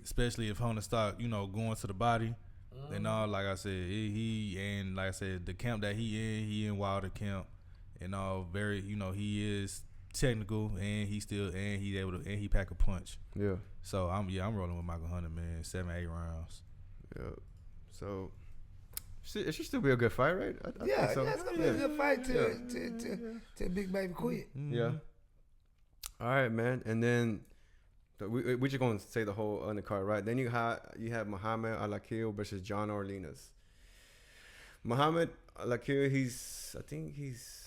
Especially if Hunter start, going to the body. And all, like I said, the camp that he in Wilder camp, and all very, he is technical and he pack a punch. Yeah. So I'm rolling with Michael Hunter, man. 7-8 rounds. Yeah. So. It should still be a good fight, right? I think so. It's gonna be a good fight till Big Baby quit. Mm-hmm. Yeah. All right, man. And then we just gonna say the whole undercard, right? Then you have Muhammad Al-Akil versus John Orleans. Muhammad Al-Akil, I think he's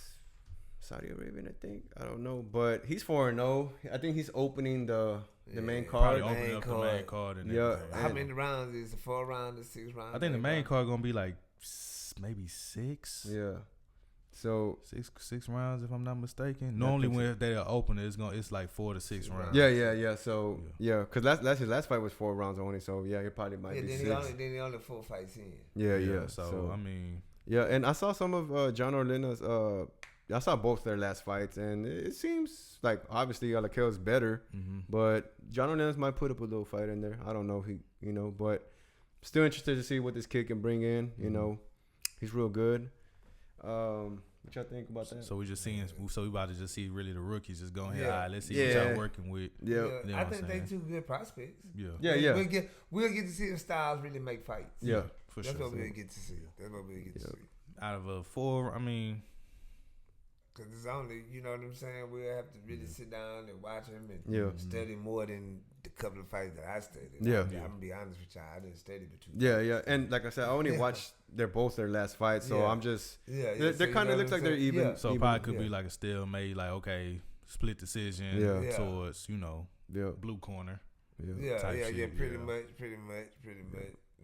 Saudi Arabian. I don't know, but he's 4-0. I think he's opening the main card. Probably opening up the main card. And everything. How many rounds is it? 4 rounds or 6 rounds? I think the main card gonna be like maybe 6. Yeah. So 6 rounds if I'm not mistaken. Normally when they are open, it's like 4 to 6 rounds. Yeah. So because his last fight was 4 rounds only. So it probably might be 6. Then he only 4 fights in. Yeah. So I mean. Yeah, and I saw some of John Orleans. I saw both their last fights, and it seems like obviously Al-Akil is better, but John Orleans might put up a little fight in there. I don't know, but still interested to see what this kid can bring in. You know, he's real good. What y'all think about that? So we just seeing. So we about to just see really the rookies just going here. Yeah. All right, let's see what y'all working with. Yeah, You know I what think I'm they saying? two good prospects. Yeah. We'll get to see if Styles really make fights. Yeah, For That's sure. what we'll get to see. That's what we'll get to see. Out of a 4, I mean, Because it's only, you know what I'm saying, we'll have to really sit down and watch him and study more than the couple of fights that I studied. Yeah. I'm going to be honest with y'all. I didn't study the two. Yeah. And like I said, I only watched their last fight, so I'm just they're so kind of looks like they're even. Yeah. so it probably could be like a stalemate, like, okay, split decision towards, blue corner. Yeah, type shit, pretty much.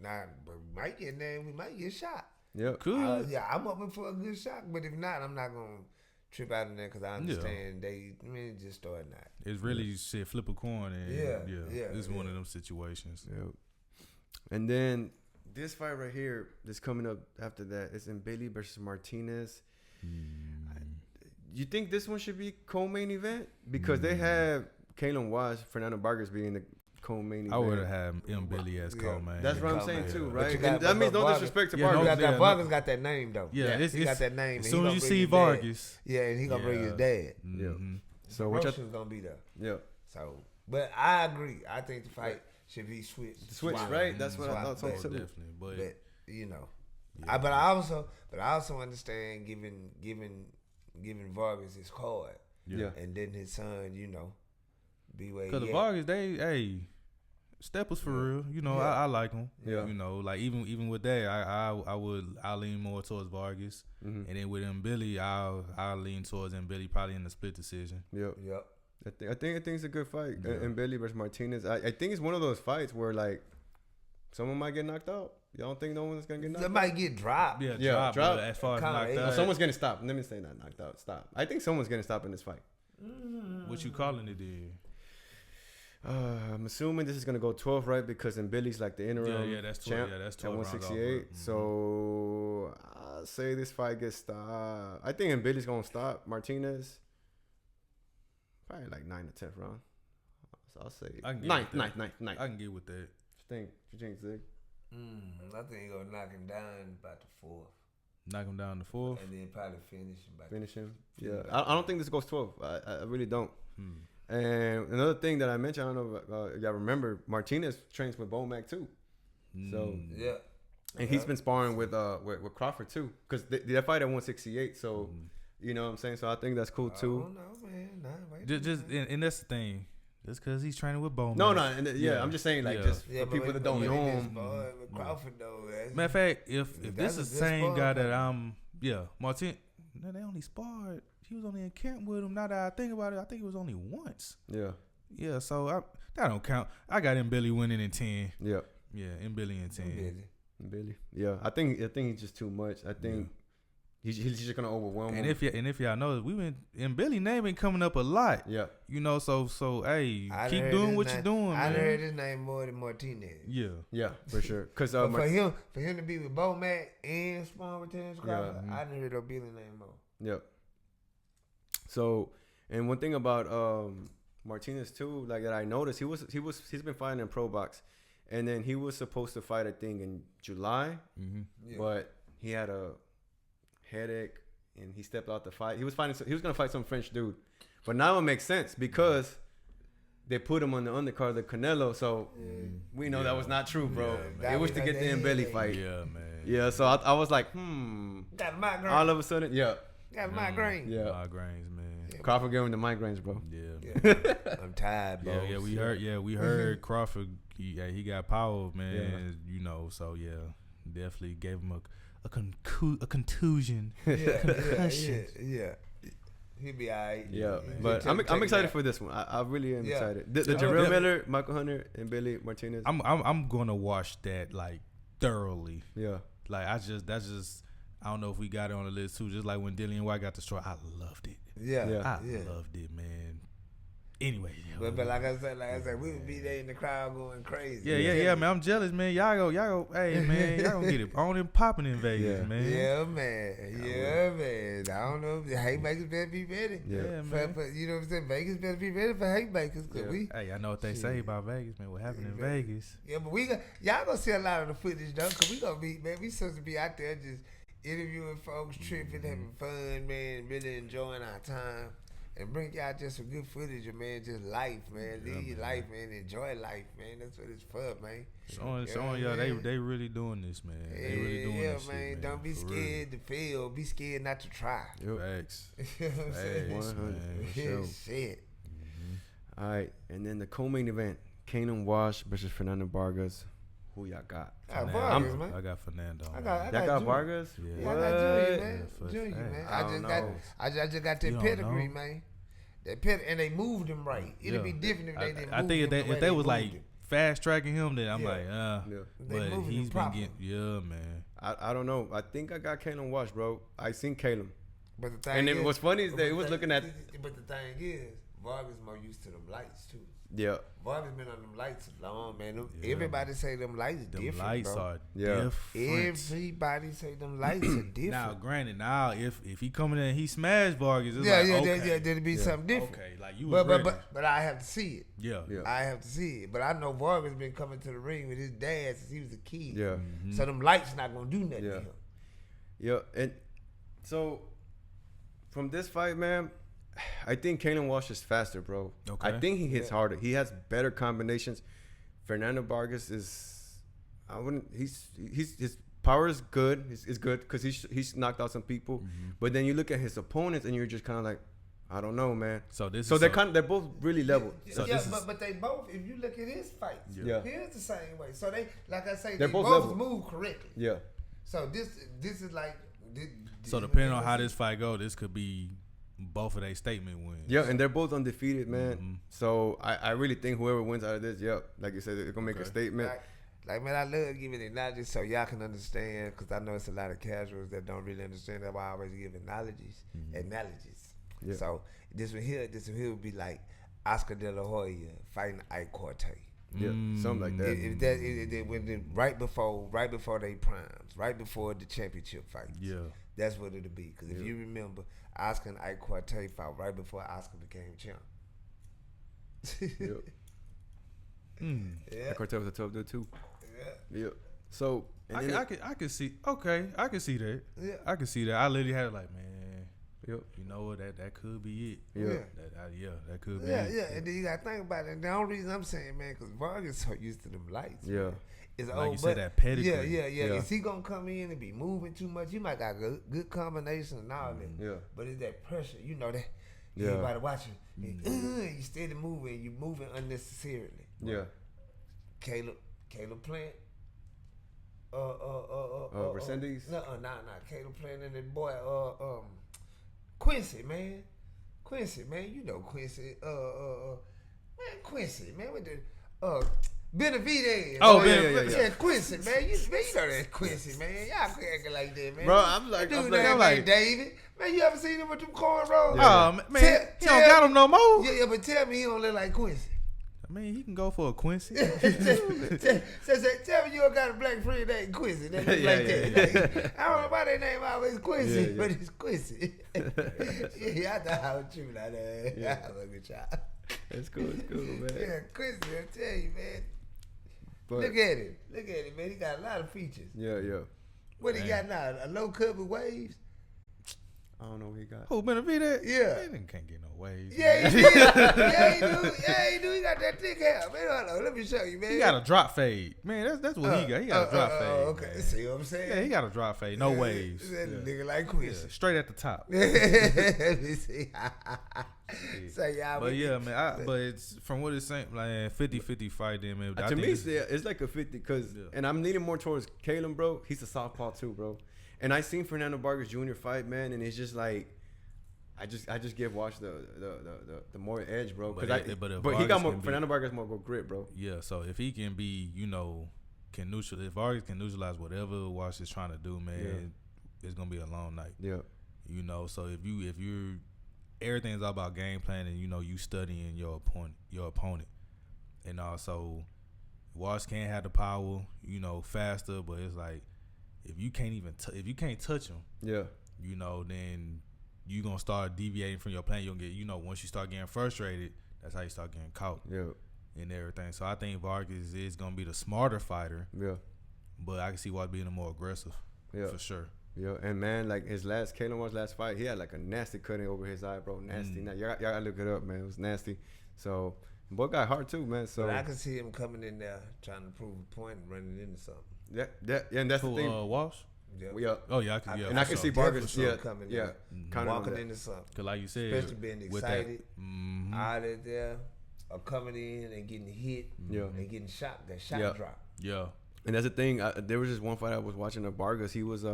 Nah, but we might get named. We might get shot. Yeah. Cool. I'm open for a good shot, but if not, I'm not gonna trip out in there because I understand they just starting out. It's really shit, flip a coin, and it's one of them situations. Yeah. And then this fight right here, that's coming up after that, is Mbilli versus Martinez. You think this one should be co-main event? Because they have Kalen Watts, Fernando Vargas being the co-main event. I would have had Mbilli as co-main. That's what I'm saying too, right? got- And that means no Vargas- disrespect to Yeah, Vargas. no- Vargas got that name though. Yeah, he got that name. As and soon he as you gonna see bring his dad. Vargas, and he gonna bring his dad. Mm-hmm. So which Roach is gonna be there. yeah, So, but I agree. I think the fight should be switched. switch, Swapped. right? That's what I Swapped. thought so But- too. definitely. But But I also understand giving Vargas his card. Yeah. And then his son, be where because he the Vargas, they steppers for real. I like them. Yeah. Like even with that, I lean more towards Vargas, and then with Mbilli, I'll lean towards Mbilli probably in the split decision. Yep. Yep. I think it's a good fight. Mbilli versus Martinez. I think it's one of those fights where like someone might get knocked out. Y'all don't think no one's gonna get knocked They out? might get dropped. Yeah, drop. As far as knocked Kinda, out, Someone's gonna stop. Let me say not knocked out. Stop. I think someone's gonna stop in this fight. what you calling it? Then? I'm assuming this is gonna go 12, right? Because Mbilli's like the interim that's 12. champ Yeah, that's at 12 rounds off, 168. right? So I'll say this fight gets stopped. I think Mbilli's gonna stop Martinez. Probably like 9th or 10th round. So I'll say I can get ninth. with that. Ninth. I can get with that. What you think, Zig? I think he's gonna knock him down about the 4th, Knock him down to 4th. and then probably finish him. Finish him. Yeah, I don't think this goes 12. I really don't. And another thing that I mentioned, I don't know if y'all remember, Martinez trains with Bomac too. So Yeah. and he's been sparring with Crawford too, because they fight at 168. So you know what I'm saying. So I think that's cool too. Oh no, man. Nah, wait. Just and that's the thing. Just because he's training with Bowman. No, I'm just saying like just for people that don't know him. With Crawford though. Matter of fact, if That's this a is the good same spar guy that partner. Martin. No, they only sparred. He was only in camp with him. Now that I think about it, I think it was only once. Yeah. So that don't count. I got Mbilli winning in 10. Yeah. Yeah, Mbilli in 10. Billy. Yeah. I think he's just too much. I think he's just gonna overwhelm And him. if y'all know, Mbilli name been coming up a lot. Yeah. So hey, I keep heard doing his what name- you're doing, I man. heard his name more than Martinez. Yeah. Yeah, for sure. Because But for him to be with Bomac and spawn with Terence Crawford, I didn't hear the Billy name more. Yep. So, and one thing about Martinez too, like that I noticed, he's been fighting in pro box, and then he was supposed to fight, I think, in July, but he had a headache and he stepped out the fight. He was gonna fight some French dude, but now it makes sense because they put him on the undercard of the Canelo, so we know that was not true, bro. Yeah, it was to get the Mbilli fight. Yeah, man. Yeah, so I was like, Got a migraine. all of a sudden, Got a migraine. yeah. Migraines, man. Crawford gave him the migraines, bro. Yeah. I'm tired, bro. We heard Crawford. He got power, man. So definitely gave him a contusion. Yeah. He'll be alright. Yeah, He'll but take I'm it excited out. for this one. I really am Yeah. excited. The Jarrell Miller, Michael Hunter, and Billy Martinez. I'm gonna watch that like thoroughly. Yeah, Like that's just I don't know if we got it on the list too. Just like when Dillian White got destroyed, I loved it. Yeah. I loved it, man. Anyway, but like I said, we would be there in the crowd going crazy. Yeah, man. I'm jealous, man. Y'all go. Hey, man, y'all gonna get it on and popping in Vegas, man. Yeah, man. I don't know. The haymakers better be ready. Yeah, man. You know what I'm saying? Vegas better be ready for haymakers. Hey, I know what they say about Vegas, man. What happened in Vegas? Yeah, but y'all gonna see a lot of the footage though, cause we gonna be, man. We supposed to be out there just interviewing folks, tripping, having fun, man, really enjoying our time. And bring y'all just some good footage of, man, just life, man. Live your life, man. Enjoy life, man. That's what it's for, man. Showing y'all they really doing this, man. They really doing this man. shit, man. Don't be scared to fail. Be scared not to try. Facts. You know what I'm saying? 100%. Shit. All right, and then the co-main event, Canelo Wash versus Fernando Vargas. Who y'all got? Vargas, man. I got Fernando. Y'all got Vargas? Yeah, I got Junior, man. I just got that pedigree, man. And they moved him right. It'd be different if they didn't move him. If they was like fast tracking him, then I'm like, But he's been getting, man. I don't know. I think I got Canelo Wash, bro. I seen Caleb. But the thing and then what's funny is that it was looking at. But the thing is, Vargas more used to them lights too. Yeah. Vargas been on them lights long, man. Everybody say them lights different, lights bro. Are different. Everybody say them lights are different. Now, granted, if he coming in and he smashed Vargas, it's there'd be something different. Okay, like you was ready. But I have to see it. Yeah. I have to see it. But I know Vargas been coming to the ring with his dad since he was a kid. Yeah. Mm-hmm. So them lights not gonna do nothing to him. Yeah, and so from this fight, man, I think Canelo Wash is faster, bro. Okay. I think he hits harder. He has better combinations. Fernando Vargas is, his power is good. It's good because he's knocked out some people. Mm-hmm. But then you look at his opponents and you're just kind of like, I don't know, man. So they're both really level. But they both. If you look at his fights, here's the same way. So they, like I say, they both move correctly. Yeah. So this is like. So depending on how this fight go, this could be both of their statement wins. Yeah, and they're both undefeated, man. Mm-hmm. So I really think whoever wins out of this, like you said, they're gonna make a statement. Like man, I love giving analogies so y'all can understand, because I know it's a lot of casuals that don't really understand. That's why I always give analogies. Yeah. So this one here would be like Oscar De La Hoya fighting Ike Corte. Yeah, something like that. Right before they primes, right before the championship fights. Yeah, that's what it'll be. Because if you remember, Oscar and Ike Corte fought right before Oscar became champ. Ike Corte was a tough dude too. Yeah. So I can see. Okay, I can see that. Yeah, I can see that. I literally had it like, man. Yep. You know what? That could be it. Yeah. That could be it. Yeah. And then you got to think about it. And the only reason I'm saying, man, because Vargas so used to them lights. Yeah. It's like you said, that pedigree. Yeah. Is he going to come in and be moving too much? He might got good combination and all that. Yeah. But it's that pressure. You know that. Yeah. Everybody watching. You steady moving. You moving unnecessarily. Yeah. Caleb Plant. Mercedes? No. Caleb Plant and that boy, Quincy, man. You know Quincy. Quincy, man, with the Benavidez. Yeah, Quincy, man. You know that Quincy, man. Y'all acting like that, man. Bro, I'm like David. Man, you ever seen him with them cornrows? Yeah. Oh, man, he don't got them no more. Yeah, but tell me he don't look like Quincy. I mean, he can go for a Quincy. Tell me you don't got a black friend named Quincy. That look like that. Like, I don't know why they name always Quincy, but it's Quincy. I thought I was true like that. Yeah. I was a good child. It's cool, man. Yeah, Quincy, I tell you, man. But look at it, man. He got a lot of features. Yeah. What he got now? A low cut with waves? I don't know what he got. Who, Benavidez? Yeah. Man, can't get no waves. Yeah, he did. Yeah, he do. He got that thick hair. Man, hold on. Let me show you, man. He got a drop fade. Man, that's what he got. He got a drop fade. Okay. Man. See what I'm saying? Yeah, he got a drop fade. No waves. That nigga like Quincy. Straight at the top. Let me see. So, y'all. But yeah, man. But it's from what it's saying, like 50-50 fight then, man. To me, it's like a 50 because, and I'm leaning more towards Caleb, bro. He's a southpaw too, bro. And I seen Fernando Vargas Jr. fight, man, and it's just like, I just give Wash the more edge, bro. But he got more. Fernando Vargas more grit, bro. Yeah. So if he can be, if Vargas can neutralize whatever Wash is trying to do, man, it's gonna be a long night. Yeah. So if you're everything's all about game plan and, you studying your opponent. And also, Walsh can have the power, faster, but it's like, if you can't touch him, then you gonna start deviating from your plan. You'll get, once you start getting frustrated, that's how you start getting caught. And everything. So I think Vargas is gonna be the smarter fighter. But I can see Walsh being more aggressive. For sure. And man, like Canelo Walsh's last fight, he had like a nasty cutting over his eye, bro. Nasty. Now y'all gotta look it up, man. It was nasty. So boy got hard too, man. So but I can see him coming in there trying to prove a point and running into something. And that's the thing. Walsh. Oh yeah, I can see Vargas, coming kind of walking into something. Cause like you said, especially being excited, out of there, or coming in and getting hit, and getting shot. That shot drop. And that's the thing. There was just one fight I was watching of Vargas. He was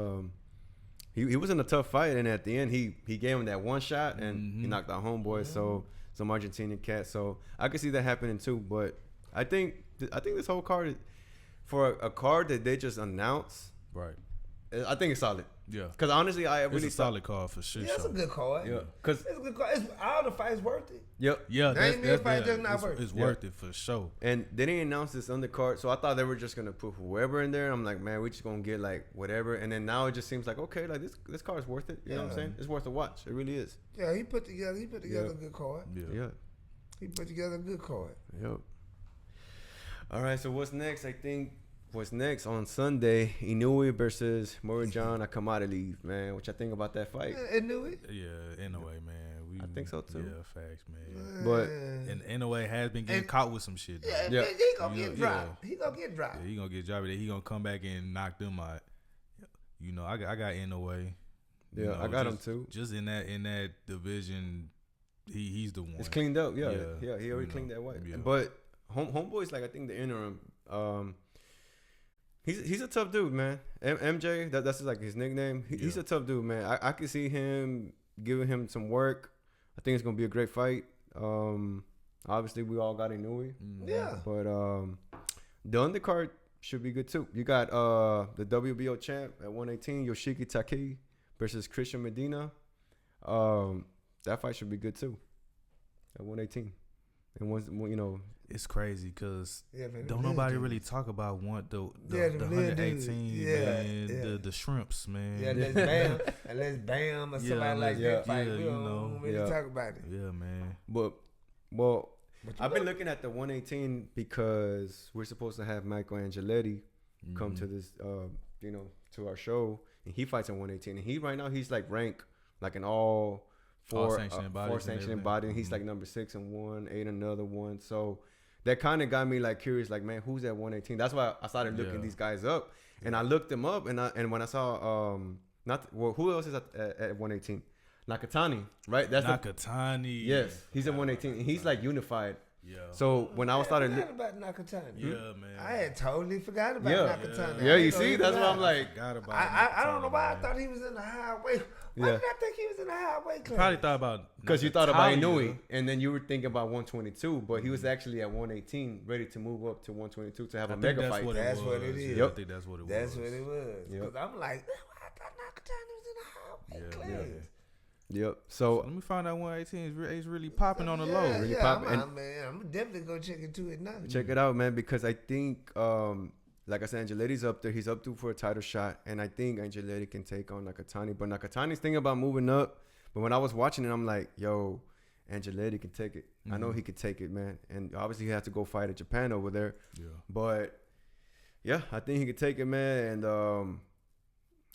he was in a tough fight, and at the end he gave him that one shot and he knocked out homeboy. So some Argentinian cat. So I could see that happening too. But I think this whole card, for a card that they just announced, right? I think it's solid. Yeah. Because honestly, it's a solid card for sure. Yeah, it's a good card. Yeah. Because it's a good card. All the fights worth it. Yep. Yeah. It's worth it for sure. And they didn't announce this undercard, so I thought they were just gonna put whoever in there. And I'm like, man, we just gonna get like whatever. And then now it just seems like, okay, like this card is worth it. You know what I'm saying? It's worth a watch. It really is. Yeah, he put together a good card. Yeah. He put together a good card. Yep. All right. So what's next? I think. What's next on Sunday? Inoue versus Morijan Akamadali, man. What y'all think about that fight? Inoue? Yeah, Inoue, man. I think so too. Yeah, facts, man. But and Inoue has been getting caught with some shit. Though. Yeah, he gonna get dropped. He gonna get dropped. Yeah, he gonna get dropped. He gonna come back and knock them out. I got Inoue. I got him too. Just in that division, he's the one. It's cleaned up. Yeah. He already cleaned that white. Yeah. But homeboy's like, I think the interim. He's a tough dude, man. MJ, that's like his nickname. He's a tough dude, man. I can see him giving him some work. I think it's gonna be a great fight. Obviously we all got Inoue. Yeah. But the undercard should be good too. You got the WBO champ at 118, Yoshiki Taki versus Christian Medina. That fight should be good too at 118. And once it's crazy because don't nobody really talk about the 118, man, the shrimps, man. Yeah, let's bam or somebody like that fight. We don't really talk about it. Yeah, man. But I've been looking at the 118 because we're supposed to have Michael Angeletti come to this, to our show, and he fights at 118. And right now he's like ranked like in all four sanctioning body, and he's like number 6 in one, 8 another one. So that kind of got me like curious, like, man, who's at 118? That's why I started looking these guys up, and I looked them up, and when I saw who else is at 118? Nakatani, right? That's Nakatani. Yes, he's at 118, and he's like unified. Yeah. So when I started looking about Nakatani, yeah, man, I had totally forgot about Nakatani. Yeah, you see, that's why I'm like, I don't know why I thought he was in the highway. Why did I think he was in the highway club? Probably thought about because you thought about Inoue, and then you were thinking about 122, but he was actually at 118, ready to move up to 122 to have a mega fight. That's what it is. I think that's what it was. That's what it was. Because I'm like, I thought Nakatani was in the highway class. Yep. So let me find out 118 is really popping on the low. Really popping. I'm definitely gonna check into it now. Check it out, man, because I think, like I said, Angeletti's up there. He's up due for a title shot, and I think Angeletti can take on Nakatani. But Nakatani's thinking about moving up. But when I was watching it, I'm like, yo, Angeletti can take it. I know he could take it, man. And obviously he has to go fight at Japan over there. Yeah. But yeah, I think he could take it, man. And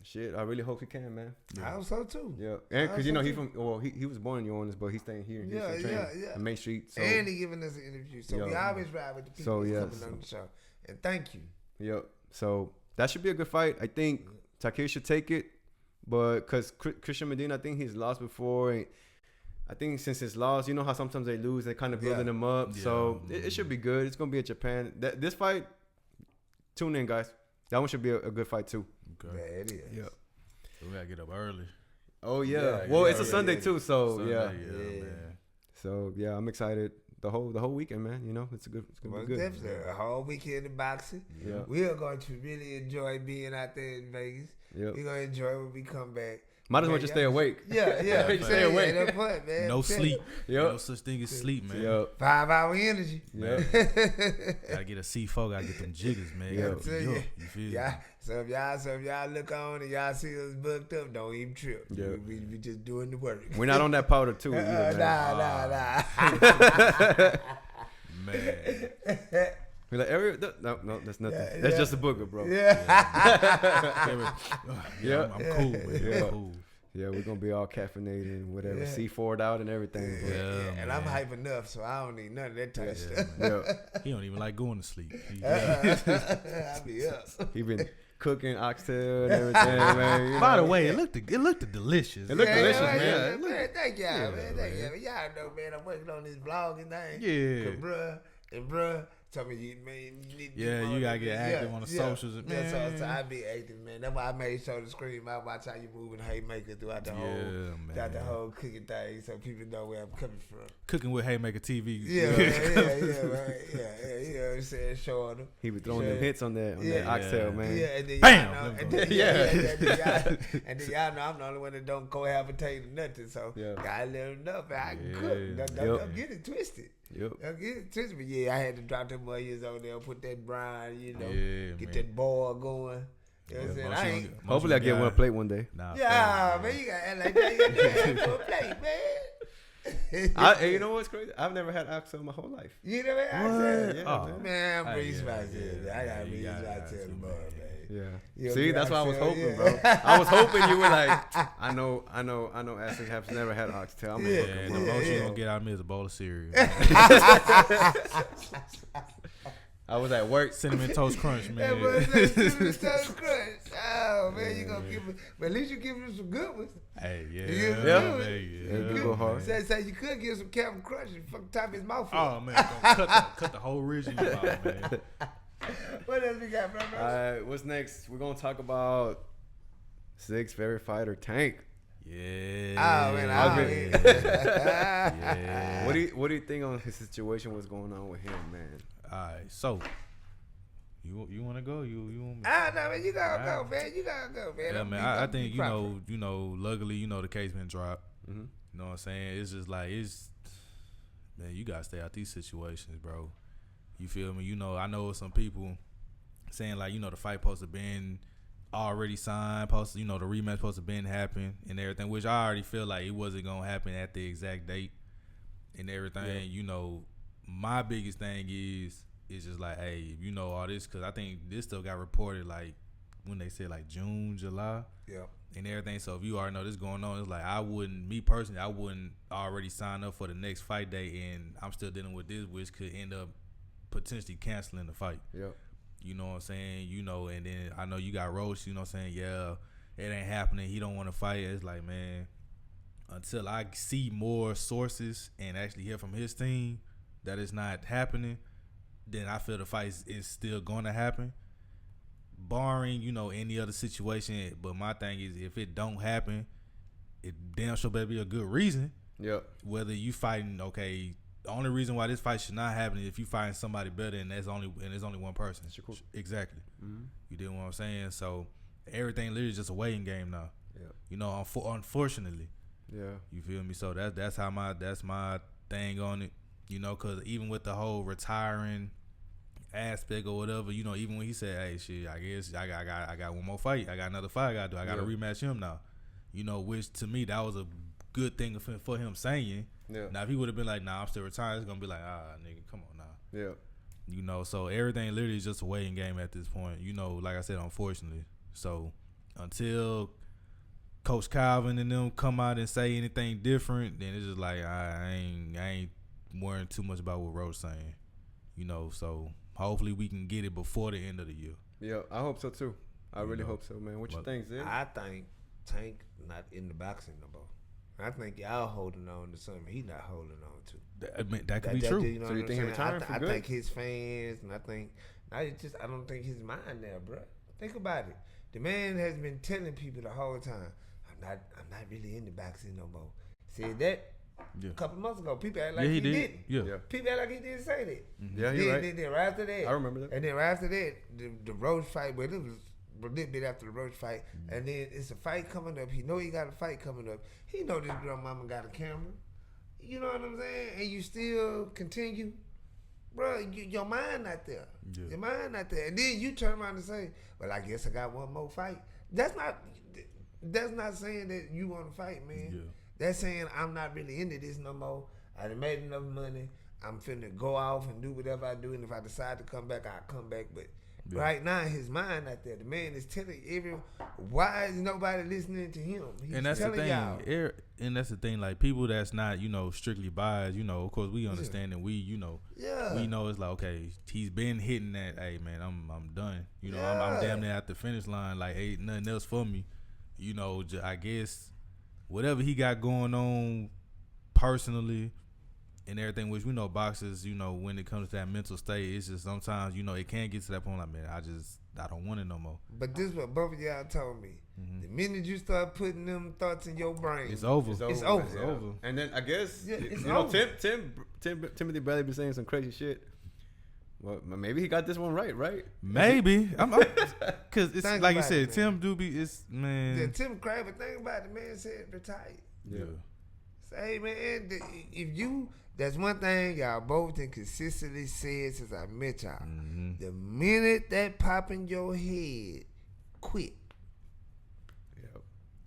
shit, I really hope he can, man. I hope so too. Yeah, and because he was born in New Orleans, but he's staying here in Houston, Main Street. So. And he giving us an interview, so we always ride with the people coming on the show. And thank you. Yep. So that should be a good fight. I think Taki should take it, but because Christian Medina, I think he's lost before. And I think since his loss, you know how sometimes they lose, they kind of building him up. Yeah. So it should be good. It's gonna be at Japan. This fight, tune in, guys. That one should be a good fight too. Okay. Yeah, it is. Yep. So we gotta get up early. Oh yeah. Well, it's a Sunday too, so Sunday, man. So yeah, I'm excited. The whole weekend, man. You know, it's gonna be good. Definitely. A whole weekend in boxing. Yeah. We are going to really enjoy being out there in Vegas. Yep. We're gonna enjoy when we come back. Might as well just stay awake. Yeah. Stay awake. That's fun, man. No sleep. Yep. No such thing as sleep, man. Yep. 5-hour energy. Yep. Gotta get a C4. Gotta get them jiggers, man. Yep. You feel me? Yeah. So if y'all look on and y'all see us booked up, don't even trip. Yep. We just doing the work. We're not on that powder too. Either, Nah. Man. We're like, no, that's nothing. That's just a booger, bro. I'm cool, man. I'm cool. Yeah, we're gonna be all caffeinated and whatever. C4'd out and everything. Yeah, and I'm hype enough, so I don't need none of that type of stuff. Yeah. He don't even like going to sleep. I be up. He been cooking oxtail and everything, man. You By know? the way, it looked delicious. It looked delicious, man. man. Man, thank y'all, Yeah, man. Thank y'all. Y'all know, man, I'm working on this vlogging thing. Yeah. Bruh, tell me, you need to Yeah, you gotta get active on the socials. Yeah, so I be active, man. That's why I made sure to scream out, watch how you moving Haymaker throughout the whole cooking thing, so people know where I'm coming from. Cooking with Haymaker TV. Yeah, right. Yeah. You know what I'm saying? Showing them. He was throwing them hits on that oxtail, man. Yeah, and then Bam! And then y'all know I'm the only one that don't cohabitate or nothing, so gotta let them know, man. I can cook. Don't get it twisted. Yep. Don't get it twisted. But yeah, I had to drop them onions on there, put that brine, get man. that boil going. You know what I'm saying? Hopefully I get one plate one day. Nah, man, you got to act like that. You got to for a plate, man. You know what's crazy? I've never had oxtail my whole life. You know what I'm saying? Yeah, man, I'm Reese Fights. I got Reese Fights tomorrow, man. Yeah. See, that's what I was hoping, bro. I was hoping you were like, I know Ashley has never had oxtail. I'm gonna And the most you gonna get out of me is a bowl of cereal. I was at work. Cinnamon Toast Crunch, man. Cinnamon Toast Crunch. Oh, man, you gonna give me, but at least you give me some good ones. Hey, You go hard. Say you could give some Captain Crunch and fuck top his mouth. Oh, man, gonna cut the whole ridge in your mouth, man. What else we got, bro? All right, what's next? We're gonna talk about Six Verified Tank. Yeah. Oh man, yeah. What do you think on his situation? What's going on with him, man? All right, so you want to go? You want me? No, man, you gotta go, man. You gotta go, man. Yeah, man. I think you know, luckily, the case been dropped. Mm-hmm. You know what I'm saying? It's just like man, you gotta stay out these situations, bro. You feel me? I know some people saying like, the fight supposed to been already signed, the rematch supposed to been happen and everything, which I already feel like it wasn't gonna happen at the exact date and everything. Yeah. My biggest thing is just like, hey, all this, because I think this stuff got reported like when they said like June, July, and everything. So if you already know this going on, it's like I wouldn't already sign up for the next fight day, and I'm still dealing with this, which could end up potentially canceling the fight. Yep. You know what I'm saying? And then I know you got Roach, saying, yeah, it ain't happening. He don't want to fight. It's like, man, until I see more sources and actually hear from his team that it's not happening, then I feel the fight is still going to happen. Barring, any other situation. But my thing is, if it don't happen, it damn sure better be a good reason. Yep. Whether you fighting, okay, the only reason why this fight should not happen is if you find somebody better, and there's only one person. Cool. Exactly. Mm-hmm. You did what I'm saying. So everything literally just a waiting game now. Yeah. Unfortunately. Yeah. You feel me? So that's my thing on it. Because even with the whole retiring aspect or whatever, even when he said, "Hey, shit, I guess I got one more fight. I got another fight I got to do. I got to rematch him now." Which to me that was a good thing for him saying. Yeah. Now if he would have been like, "Nah, I'm still retired," it's gonna be like, nigga, come on now. Yeah. So everything literally is just a waiting game at this point. Like I said, unfortunately. So until Coach Calvin and them come out and say anything different, then it's just like I ain't worrying too much about what Roach saying. So hopefully we can get it before the end of the year. Yeah, I hope so too. I really hope so, man. What you think, Zay? I think Tank not in the boxing no more. I think y'all holding on to something he not holding on to. That could be true. So you think he retiring for good? I think his fans, and I don't think his mind there, bro. Think about it. The man has been telling people the whole time, I'm not really into boxing no more. Said that a couple months ago. People act like he didn't. Yeah. People act like he didn't say that. Mm-hmm. Yeah, you're right. Then right after that, I remember that. And then right after that, the Roach fight, but it was a little bit after the Roach fight, and then it's a fight coming up. He know he got a fight coming up. He know this girl mama got a camera. You know what I'm saying? And you still continue, bro. Your mind not there. Yeah. Your mind not there. And then you turn around and say, "Well, I guess I got one more fight." That's not saying that you want to fight, man. Yeah. That's saying I'm not really into this no more. I done made enough money. I'm finna go off and do whatever I do, and if I decide to come back, I'll come back. But right now, his mind out there. The man is telling everyone, why is nobody listening to him? He's and that's the thing. y'all. And that's the thing. Like people that's not, strictly biased. Of course we understand and we, we know it's like, okay, he's been hitting that. Hey man, I'm done. I'm damn near at the finish line. Like ain't nothing else for me. I guess whatever he got going on personally. And everything, which we know boxers, when it comes to that mental state, it's just sometimes, it can't get to that point like, man, I don't want it no more. But this is what both of y'all told me. Mm-hmm. The minute you start putting them thoughts in your brain, it's over. It's over. And then I guess, over. Timothy Bradley been saying some crazy shit. Well, maybe he got this one right? Maybe. Because it's like you said, Tim Doobie is, man. Yeah, Tim Craver, think about it, man said retired. Yeah. Say, man, if you... That's one thing y'all both have consistently said since I met y'all. Mm-hmm. The minute that pop in your head, quit. Yeah.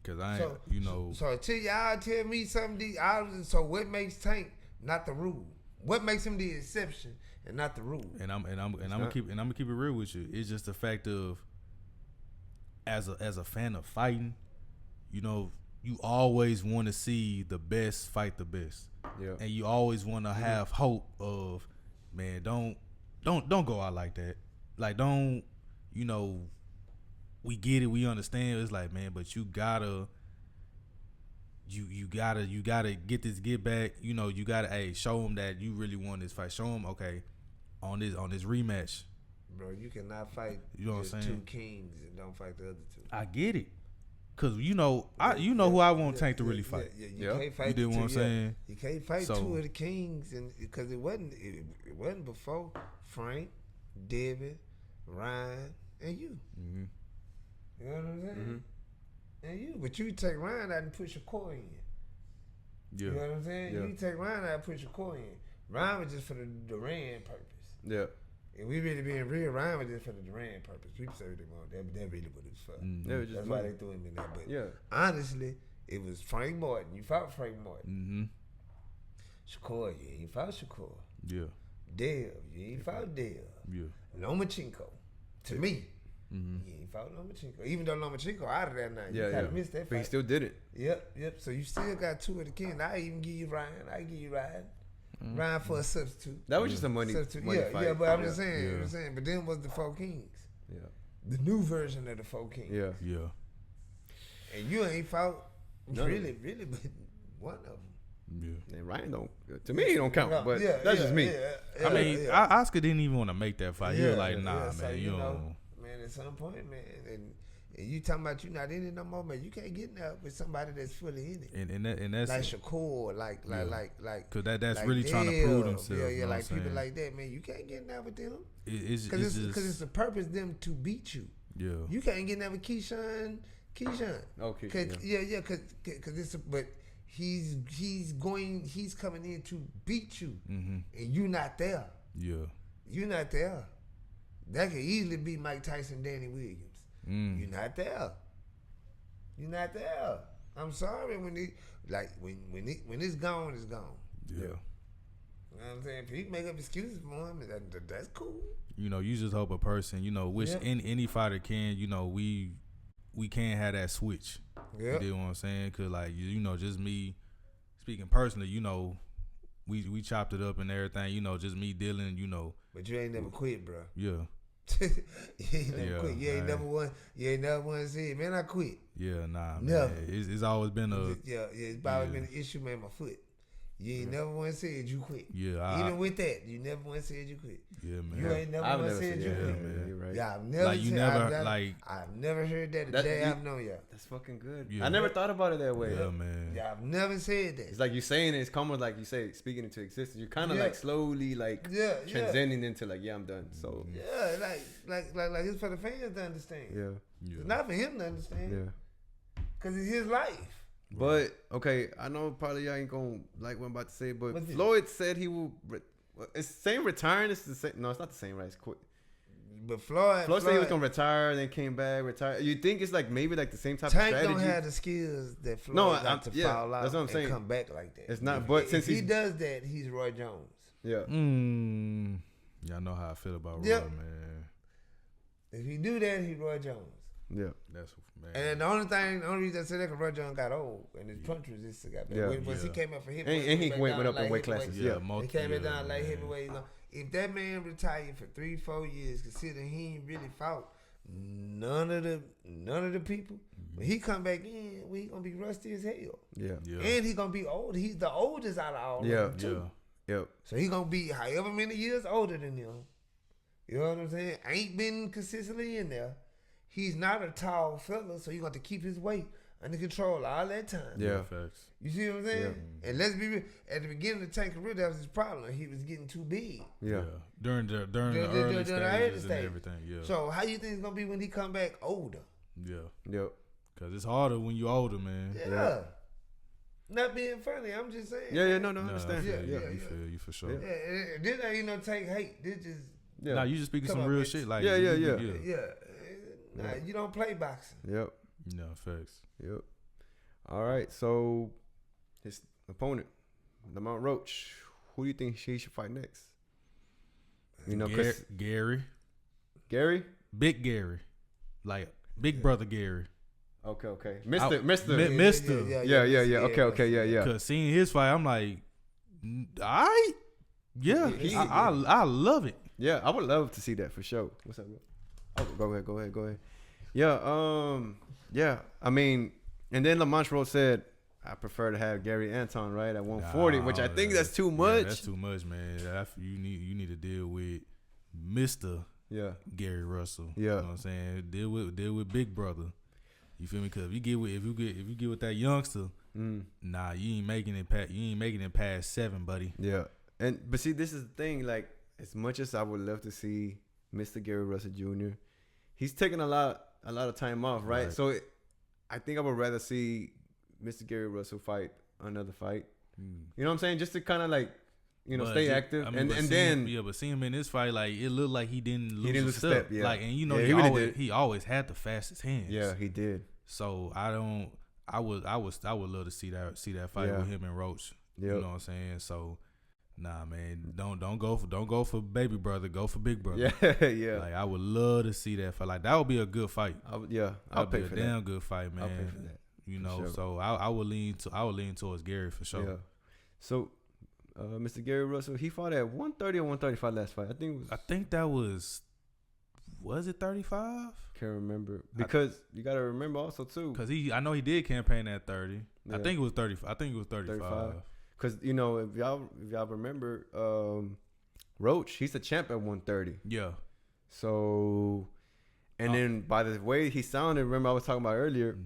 Because I ain't, So until y'all tell me something, so what makes Tank not the rule? What makes him the exception and not the rule? And I'm gonna keep it real with you. It's just the fact of, as a fan of fighting, you always want to see the best fight the best. Yeah. And you always want to have hope of, man, don't go out like that. Like, don't, we get it, we understand. It's like, man, but you gotta get this get back. You gotta, show them that you really want this fight. Show them, okay, on this rematch. Bro, you cannot fight what I'm saying? Two kings and don't fight the other two. I get it. Cause who I want Tank to really fight. You can't fight. You did what I'm saying. You can't fight two of the kings, and because it wasn't before Frank, David, Ryan, and you. Mm-hmm. You know what I'm saying? Mm-hmm. And you, but you take Ryan out and push your core in. Yeah. You know what I'm saying? Yeah. You take Ryan out and push your core in. Ryan was just for the Duran purpose. Yeah. And we really being real, Ryan was just for the Duran purpose. People say what they want. That really what it's for. Mm-hmm. That's why they threw him in there. But honestly, it was Frank Martin. You fought Frank Martin. Mm-hmm. Shakur, you ain't fought Shakur. Yeah. Dale, you ain't fought Dale. Yeah. Lomachenko, to me, you ain't fought Lomachenko. Even though Lomachenko out of that now, you kind of missed that fight. But he still did it. Yep. So you still got two of the kings. I even give you Ryan. Ryan for a substitute. That was just a money fight. Yeah, but I'm just saying. But then was the Four Kings. Yeah. The new version of the Four Kings. Yeah. And you ain't fought really, but one of them. Yeah. And Ryan don't. To me, he don't count. But that's just me. I mean, Oscar didn't even want to make that fight. He was like, nah, so, man, you know. Man, at some point, man, and you talking about you not in it no more, man. You can't get in there with somebody that's fully in it. And that's like Shakur, like because that's like really Dale, trying to prove themselves. Yeah, like people like that, man. You can't get in there with them. Because it's the purpose them to beat you. Yeah. You can't get in there with Keyshawn. Okay. Yeah, because it's but he's coming in to beat you, and you not there. Yeah. You not there. That could easily be Mike Tyson, Danny Williams. You're not there. I'm sorry when it's gone, it's gone. Yeah. You know what I'm saying? If you make up excuses for him, that's cool. You just hope a person, which any fighter can, we can't have that switch. Yeah. You know what I'm saying? Cause just me speaking personally, we chopped it up and everything, just me dealing, But you ain't never quit, bro. Yeah. You ain't never quit. You ain't never one to say, man, I quit. Yeah, nah, never. Man. It's always been it's always been an issue, man. My foot. You ain't never one said you quit. Yeah, even with that, you never one said you quit. Yeah, man. You ain't never one said you quit. Man. You're right? Yeah, I've never Like, you never, like... I've never heard that the day I've known y'all. That's fucking good. Yeah. I never thought about it that way. Yeah, man. Yeah, I've never said that. It's like you saying it, it's almost like you say, speaking into existence. You're kind of like slowly like transcending into like, I'm done. So yeah, like it's for the fans to understand. Yeah. It's not for him to understand. Yeah. Cause it's his life. But okay, I know probably y'all ain't gonna like what I'm about to say, but Floyd said he will. It's the same return. It's the same. No, it's not the same. Right? It's quick. But Floyd said he was gonna retire, then came back, retire. You think it's like maybe like the same type Tank of strategy? don't have the skills that Floyd got to fall out that's what I'm saying. and come back like that. It's not. But since he does that, he's Roy Jones. Yeah. Y'all know how I feel about Roy, man. If he do that, he Roy Jones. Yeah. That's man. And the only reason I said that because Roy Jones got old and his punch resistance got better. Once he came up for hit, and he went up in weight classes. He came down like heavyweight. If that man retired for 3-4 years, considering he ain't really fought none of the people, when he come back in, he gonna be rusty as hell. Yeah. And he gonna be old. He's the oldest out of all of them too. Yep. So he gonna be however many years older than them. You know what I'm saying? Ain't been consistently in there. He's not a tall fella, so he got to keep his weight under control all that time. Yeah. Facts. You see what I'm saying? Yeah. And let's be real. At the beginning of Tank's career, that was his problem. He was getting too big. Yeah. During the early stages and everything. Yeah. So how you think it's gonna be when he come back older? Yeah. Yep. Cause it's harder when you're older, man. Yeah. Not being funny, I'm just saying. Yeah. No, I understand. You feel you for sure. Yeah. This ain't no Tank hate. This just. Yeah. Nah, you just speaking some real shit. Like. Yeah. Nah, you don't play boxing. Yep. No, facts. Yep. All right. So his opponent, Lamont Roach. Who do you think he should fight next? You know, Gary. Gary? Big Gary. Like Big Brother Gary. Okay. Mister. Yeah. Okay. Yeah. Cause seeing his fight, I'm like, all right. Yeah. I love it. Yeah, I would love to see that for sure. What's up, bro? Oh, go ahead. Yeah. I mean, and then Lamont Roach said, I prefer to have Gary Antuanne right at 140, which I think that's too much. Yeah, that's too much, man. You need to deal with Mr. Gary Russell. Yeah. You know what I'm saying? Deal with Big Brother. You feel me? Cause if you get with that youngster, nah, you ain't making it past 7, buddy. Yeah. But see, this is the thing. Like, as much as I would love to see Mr. Gary Russell Jr., he's taking a lot of time off, right? So I think I would rather see Mr. Gary Russell fight another fight. You know what I'm saying? Just to kind of like, stay active. But see him in this fight, like it looked like he didn't lose a step. Yeah. Like, and he always had the fastest hands. Yeah, he did. So I would love to see that fight with him and Roach. Yep. You know what I'm saying? So. Nah, man, don't go for baby brother. Go for big brother. Yeah. Like I would love to see that fight. Like that would be a good fight. I'll pay for that. Damn good fight, man. I'll pay for that. You know, sure. So I would lean towards Gary for sure. Yeah. So, Mr. Gary Russell, he fought at 130 or 135 last fight. I think that was it 35? Can't remember because you got to remember also too. Because I know he did campaign at 30. Yeah. I think it was 30. I think it was 35. Because, if y'all remember, Roach, he's a champ at 130. Yeah. So, and then by the way he sounded, remember I was talking about earlier,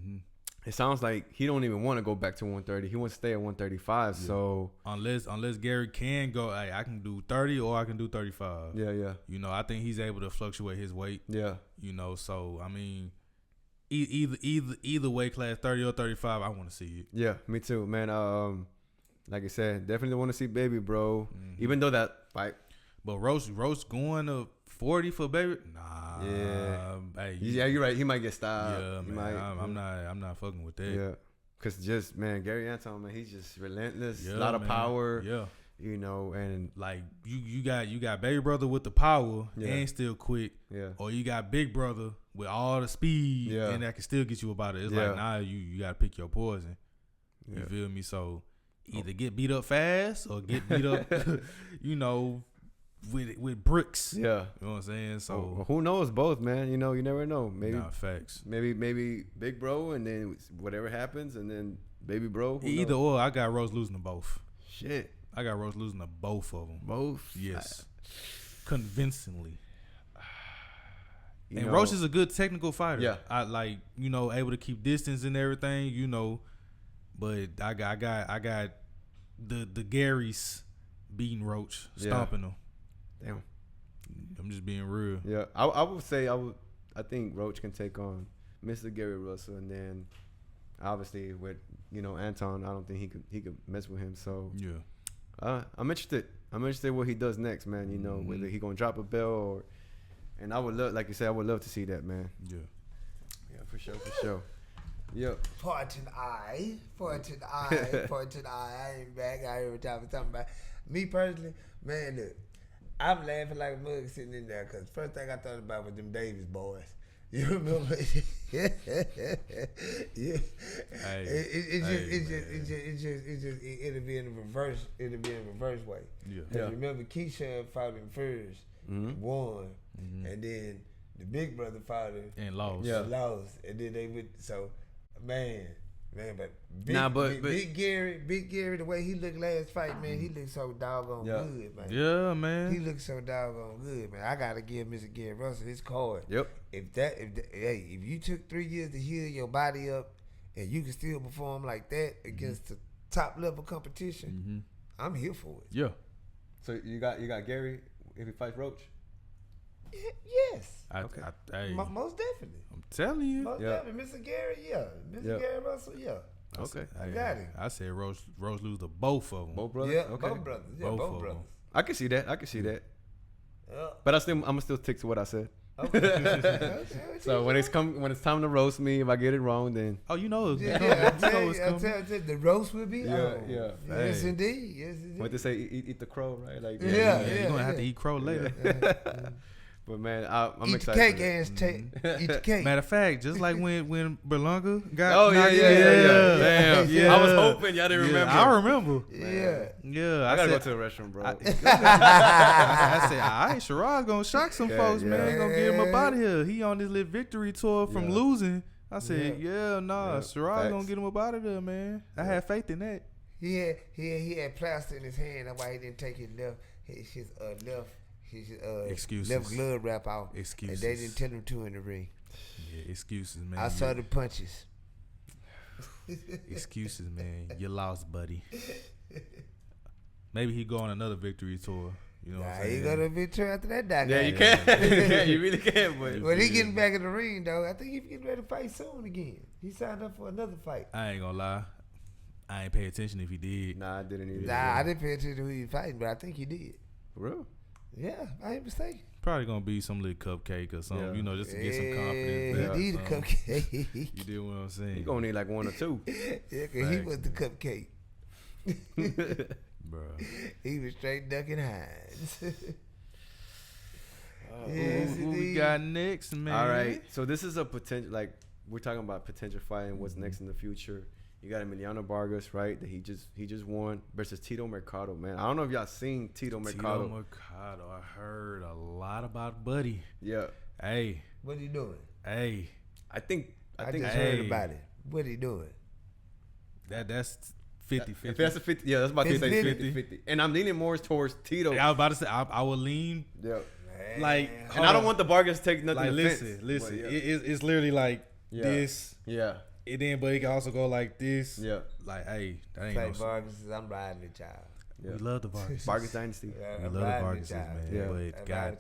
it sounds like he don't even want to go back to 130. He wants to stay at 135. Yeah. So unless Gary can go, hey, I can do 30 or I can do 35. Yeah. You know, I think he's able to fluctuate his weight. Yeah. You know, so I mean, either weight class, 30 or 35, I want to see it. Yeah, me too, man. Like I said, definitely want to see baby, bro. Even though that fight. But Roach going to 40 for baby? Nah. Yeah. Hey, you're right. He might get stopped. Yeah, man. I'm not fucking with that. Yeah. Cause just Gary Antuanne, man, he's just relentless. A lot of power. Yeah. You know, and like you got baby brother with the power and still quick. Yeah. Or you got big brother with all the speed and that can still get you about it. It's like now you gotta pick your poison. You feel me? So either get beat up fast or get beat up, with bricks. Yeah. You know what I'm saying? So who knows? Both, man. You know, you never know. Maybe facts. Maybe big bro, and then whatever happens, and then baby bro. Either or. I got Roach losing to both. Shit. I got Roach losing to both of them. Both? Yes. Convincingly. And Roach is a good technical fighter. Yeah. I like, able to keep distance and everything, but I got the Garys beating Roach, stomping him. Damn. I'm just being real. Yeah. I would say I think Roach can take on Mr. Gary Russell, and then obviously with Anton, I don't think he could mess with him. So yeah. I'm interested. I'm interested what he does next, man. Whether he gonna drop a bell or. And I would love, like you said, I would love to see that, man. Yeah. Yeah, for sure. Yep. Fortune I ain't back. I heard what y'all was talking about. Me personally, man, look, I'm laughing like a mug sitting in there because first thing I thought about was them Davis boys. You remember? Yeah. It'll be in a reverse. It'll be in a reverse way. Yeah. Remember, Keyshawn fought him first, won, and then the big brother fought him and lost. Yeah, lost, and then they went. So, man, but big Gary, the way he looked last fight, man, he looked so doggone good, man. Yeah, man. He looked so doggone good, man. I gotta give Mr. Gary Russell his card. Yep. If you took 3 years to heal your body up, and you can still perform like that against the top level competition, I'm here for it. Yeah. So you got Gary if he fights Roach. Yes. Okay. Most definitely. I'm telling you. Most definitely. Mr. Gary, Gary Russell, Okay. I got him. I said Roach lose to both of them. Both brothers? Yeah, Okay. both brothers. Yeah, both brothers. I can see that. Yeah. But I'm gonna still stick to what I said. Okay. So when it's time to roast me, if I get it wrong, then I tell you, the roast will be yeah. Yes, indeed. What they say, eat the crow, right? Like you're gonna have to eat crow later. But man, I'm eat excited. Eat the cake. Matter of fact, just like when Berlanga got. Oh yeah. Damn. Yeah. I was hoping y'all didn't remember. I remember. Yeah. I gotta go to the restaurant, bro. I said, all right, Sherrod gonna shock some folks, man. Gonna get him up out of here. He on this little victory tour from losing. I said, Sherrod gonna get him up out of there, man. I had faith in that. He had plaster in his hand. That's why he didn't take his left glove wrap out. Excuses. And they didn't tell him to in the ring. Yeah, excuses, man. I saw the punches. Excuses, man. You lost, buddy. Maybe he go on another victory tour. You know what I'm saying? He got a victory after that. Yeah, you can. You really can. But when he getting back in the ring, though, I think he's getting ready to fight soon again. He signed up for another fight. I ain't gonna lie. I ain't pay attention if he did. Nah, I didn't either. Nah, I didn't pay attention to who he was fighting, but I think he did. For real? Yeah, I ain't mistaken. Probably gonna be some little cupcake or something, just to get some confidence. He need a cupcake. You did what I'm saying. He gonna need like one or two. Yeah, cause he was the cupcake. Bro. He was straight ducking Hines. Who we got next, man? All right. So this is a potential, like we're talking about potential fighting. What's next in the future? You got Emiliano Vargas, right? That he just won versus Tito Mercado, man. I don't know if y'all seen Tito Mercado. Tito Mercado. I heard a lot about Buddy. Yeah. Hey. What he doing? Hey. I think I just heard about it. What he doing? That's 50-50. If that's a 50, yeah, that's about to say 50-50. And I'm leaning more towards Tito. I was about to say I would lean. Yeah. Like, and I don't want the Vargas to take nothing. Like, offense, listen. Yeah. It's literally like this. Yeah. And then, but it can also go like this. Yeah. Like, hey, that ain't no Vargas. I'm riding the child. Yeah. We love the Vargas. Vargas dynasty. We love the Vargas, man. Yeah. But God,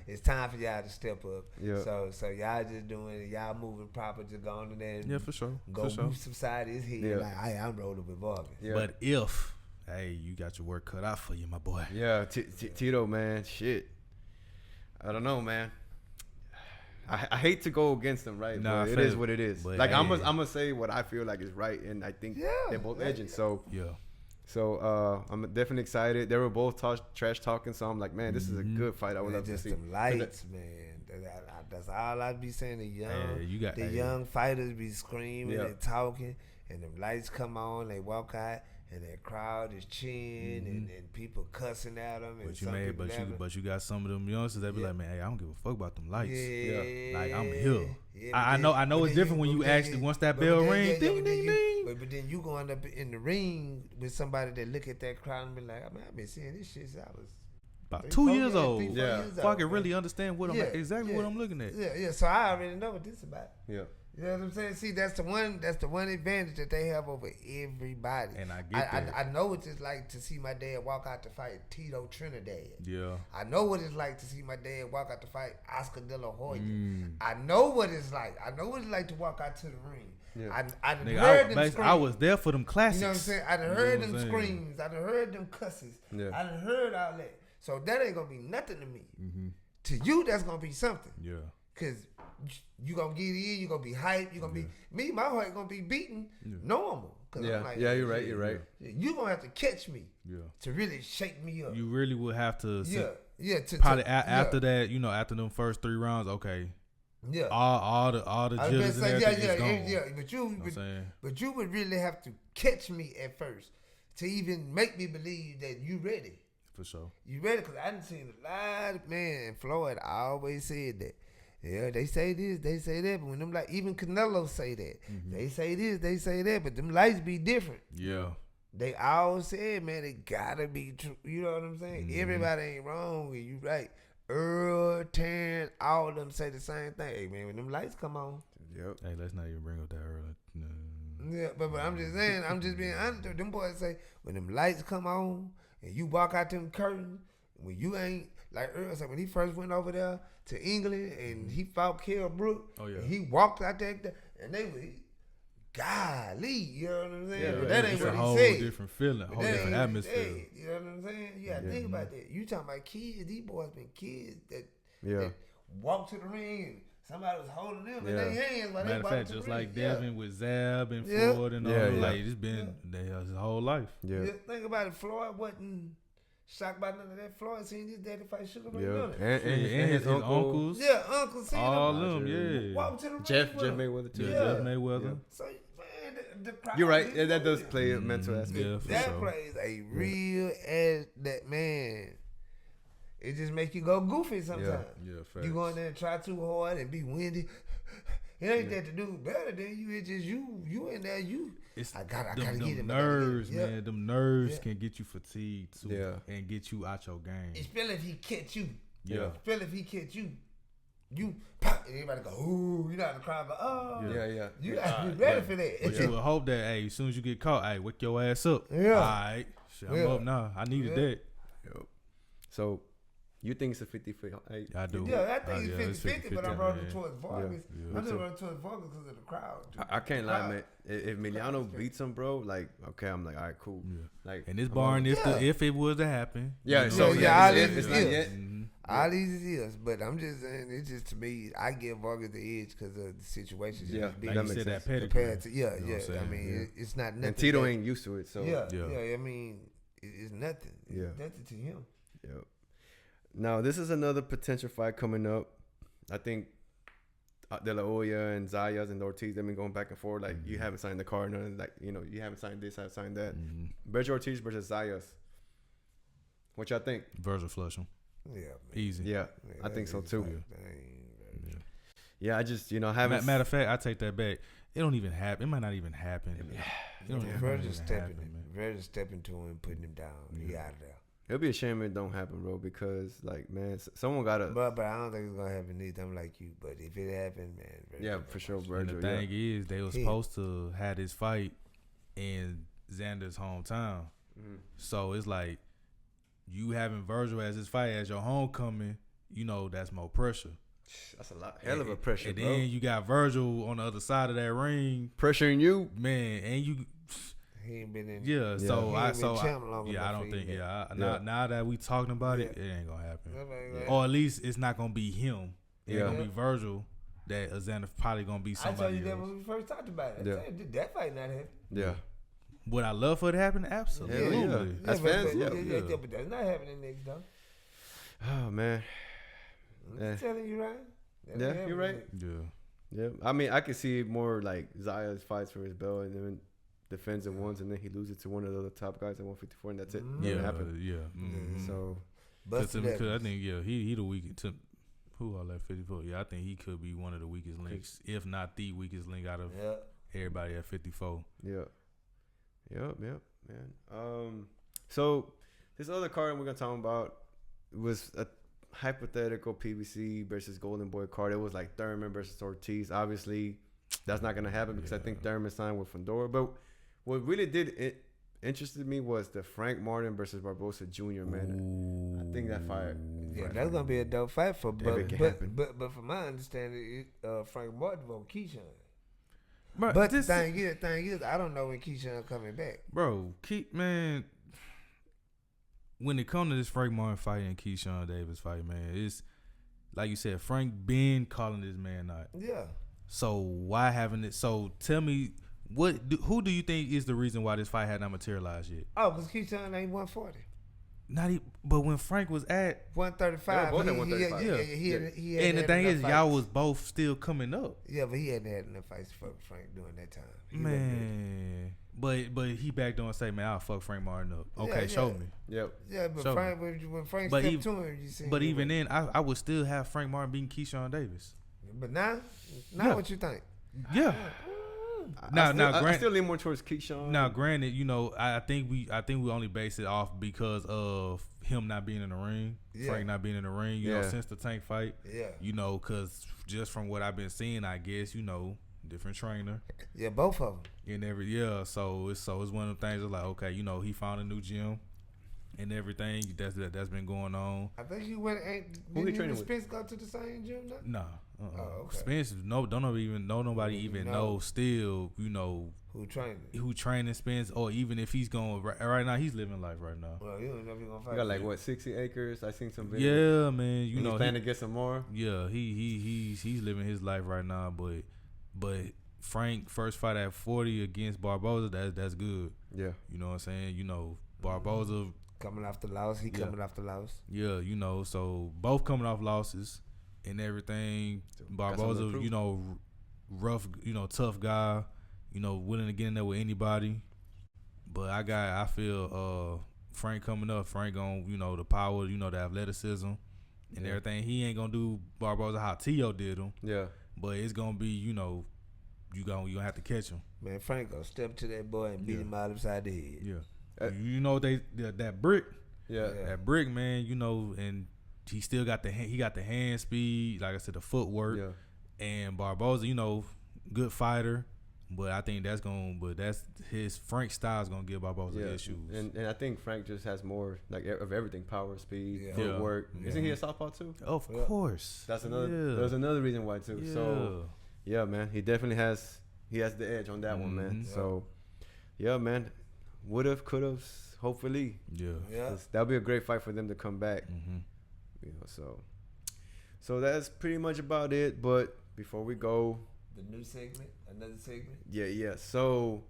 it's time for y'all to step up. Yeah. So y'all just doing it. Y'all moving proper. Just going in there. Yeah, for sure. Go move some side of his head. Yeah. Like, I'm rolling with Vargas. Yeah. But hey, you got your work cut out for you, my boy. Yeah, Tito, man, shit. I don't know, man. I hate to go against them, right? Nah, but it is what it is. But like, I'm gonna say what I feel like is right, and I think they're both edging. So I'm definitely excited. They were both trash talking, so I'm like, man, this is a good fight. I would love to see. Some lights, man. That's all I be saying. The young fighters be screaming and talking, and the lights come on. They walk out. And that crowd is cheering and people cussing at them. But you got some of them youngsters that be like, man, hey, I don't give a fuck about them lights. Yeah. Like, I'm here. Yeah, I know it's different when you actually, once that bell rings, ding, ding, ding. But then you gonna end up in the ring with somebody that look at that crowd and be like, I mean, I've been seeing this shit since I was About 2 years old. Yeah. Before I can really understand what I'm what I'm looking at. Yeah. So I already know what this is about. Yeah. You know what I'm saying? See, that's the one advantage that they have over everybody. And I get that. I know what it's like to see my dad walk out to fight Tito Trinidad. Yeah. I know what it's like to see my dad walk out to fight Oscar De La Hoya. I know what it's like. I know what it's like to walk out to the ring. Yeah. I heard them screams. I was there for them classics. You know what I'm saying? I done heard them screams. I done heard them cusses. Yeah. I done heard all that. So that ain't going to be nothing to me. Mm-hmm. To you, that's going to be something. Yeah. Because you going to get in, you going to be hyped, you going to be... Me, my heart going to be beating normal. Yeah, like, you're right, you're right. You going to have to catch me to really shake me up. You really would have to... Yeah. After that, you know, after them first 3 rounds, okay... Yeah, all the jitters and everything is gone. Yeah, but you would really have to catch me at first to even make me believe that you ready. For sure, you ready? Because I done seen a lot of Floyd always said that. Yeah, they say this, they say that, but when them like even Canelo say that, they say this, they say that, but them lights be different. Yeah, they all said, man, it gotta be true. You know what I'm saying? Everybody ain't wrong with you, right? Earl, Terence, all of them say the same thing. Hey, man, when them lights come on. Yep. Hey, let's not even bring up that early. No. Yeah, but I'm just saying, I'm just being honest. Them boys say, when them lights come on and you walk out them curtains, when you ain't, like Earl said, when he first went over there to England and he fought Kell Brook, he walked out there and they were, golly, you know what I'm saying? Yeah, but that ain't what he said. It's a whole different feeling, whole different atmosphere. You know what I'm saying? You gotta think about that. You talking about kids, these boys been kids that walk to the ring and somebody was holding them in their hands while Matter they of fact, just like Devin with Zab and Ford and all like it's been his whole life. Yeah. Think about it, Floyd wasn't shocked by none of that. Floyd seen his daddy fight Sugar Ray Leonard. And his uncles. Yeah, uncles seen all them, walk to the ring. Jeff Mayweather too. Jeff Mayweather. Yeah. So, the crowd, you're right. That does play a mental aspect. Yeah, that plays a real that man. It just make you go goofy sometimes. Yeah, you go in there and try too hard and be windy. It ain't that to do better than you. It's just you in there. I gotta get it. Nerves, man. Them nerves can get you fatigued too, and get you out your game. Especially if he catch you. Yeah. Especially if he catch you. You pop, and everybody go, ooh, you know, the crowd go, oh. Yeah. You gotta be ready for that. But you would hope that, hey, as soon as you get caught, hey, wake your ass up. Yeah. All right. Shit, I'm up now. I needed that. Yep. So, you think it's a 50-50? I do. Yeah, I think it's 50-50, but I'm running towards Vargas. I'm just running towards Vargas because of the crowd. I can't lie, man. If Emiliano beats him, bro, like, okay, I'm like, all right, cool. Yeah. Like, and this barring if it was to happen. Yeah, you so it's not yet. All these is, but I'm just saying, it's just to me, I give Vargas the edge because of the situation. Yeah, like you said, that pedigree. I mean, it's not nothing. And Tito ain't used to it, so. Yeah. I mean, it's nothing. It's nothing to him. Yep. Now, this is another potential fight coming up. I think De La Hoya and Zayas and Ortiz, they've been going back and forth. Like, you haven't signed the card. Like, you know, you haven't signed this, I haven't signed that. Berger Ortiz versus Zayas. What y'all think? Berger flush him. Yeah. Man. Easy. Yeah, I think so too. Yeah, I just, you know, haven't. Matter of fact, I take that back. It don't even happen. It might not even happen. Berger's stepping to him, putting him down. He out of there. It'll be a shame if it don't happen, bro, because, like, man, someone got to. But I don't think it's going to happen either. I'm like you. But if it happened, man. Yeah, for sure, Virgil. And the thing is, they were supposed to have this fight in Xander's hometown. So it's like, you having Virgil as his fight as your homecoming, you know, that's more pressure. That's a lot. Hell of a pressure, and bro. then you got Virgil on the other side of that ring. Pressuring you. Man, and you... He ain't been in. Yeah, so I don't think. Now that we talking about it ain't gonna happen. Or at least it's not gonna be him. It's gonna be Virgil. That Xander probably gonna be somebody. I told you else. that when we first talked about it. I said, that fight not happen. Yeah. Would I love for it to happen? Absolutely. Yeah. As fans, but that's not happening next though. Oh man. I'm telling you, right? Yeah, you're right. Yeah. I mean, I could see more like Zayas fights for his belt and then defends it once and then he loses to one of the other top guys at 154 and that's it. So, because I think he the weakest. Who all that 54? Yeah, I think he could be one of the weakest links, if not the weakest link out of everybody at 54. Yep, man. So this other card we're gonna talk about, was a hypothetical PBC versus Golden Boy card. It was like Thurman versus Ortiz. Obviously, that's not gonna happen because I think Thurman signed with Fundora. But what really interested me was the Frank Martin versus Barbosa Jr. Man. Ooh. I think that fight. Yeah, that's gonna be a dope fight for. But from my understanding, Frank Martin voted Keyshawn. Bro, but the thing is, I don't know when Keyshawn coming back. Bro, man. When it comes to this Frank Martin fight and Keyshawn Davis fight, man, it's like you said, Frank been calling this man out. Yeah. So why haven't it? So tell me, who do you think is the reason why this fight had not materialized yet? Oh, because Keyshawn ain't 140. Not even, but when Frank was at 135, both at 135. He had and the thing is, y'all was both still coming up. Yeah, but he hadn't had enough fights to fuck with Frank during that time. Man, but he backed on and say, man, I'll fuck Frank Martin up. Okay, show me. Yep. Yeah, but Frank, when Frank stepped to him, you see. But even then, I would still have Frank Martin beating Keyshawn Davis. But now what you think? Yeah. I still lean more towards Keyshawn. Now, granted, I think we only base it off because of him not being in the ring, Frank not being in the ring, you know, since the Tank fight. Yeah. Because just from what I've been seeing, I guess, different trainer. Yeah, both of them. So it's one of the things that's like, okay, he found a new gym and everything that's been going on. I think you went. Who he training with? Spence go to the same gym now? No. Oh, okay. Spence, nobody even know still, who training Spence, or even if he's going right now, he's living life right now. Well, you don't know if he's gonna fight. He got 60 acres. I seen some videos. Yeah, man. He's planning to get some more. Yeah, he's living his life right now, but Frank first fight at 40 against Barboza, that's good. Yeah. You know what I'm saying? Barboza coming off the loss, coming off the loss. Yeah, so both coming off losses and everything. Barboza, rough, tough guy, willing to get in there with anybody. But I feel Frank coming up, Frank gonna, the power, the athleticism and everything. He ain't gonna do Barboza how Tio did him. Yeah. But it's gonna be, you gonna have to catch him. Man, Frank gonna step to that boy and beat him out upside the head. Yeah. That brick. Yeah. That brick, man, and he still got the hand speed, like I said, the footwork. Yeah. And Barboza, good fighter, but I think that's his Frank style is gonna give Barboza issues. And I think Frank just has more of everything: power, speed, footwork. Yeah. Isn't he a southpaw too? Of course. That's another. There's another reason why too. Yeah. So yeah, man, he definitely has. He has the edge on that one, man. Yeah. So yeah, man, would've, could've, hopefully. Yeah. That'll be a great fight for them to come back. Mm-hmm. So that's pretty much about it. But before we go, another segment. Yeah. So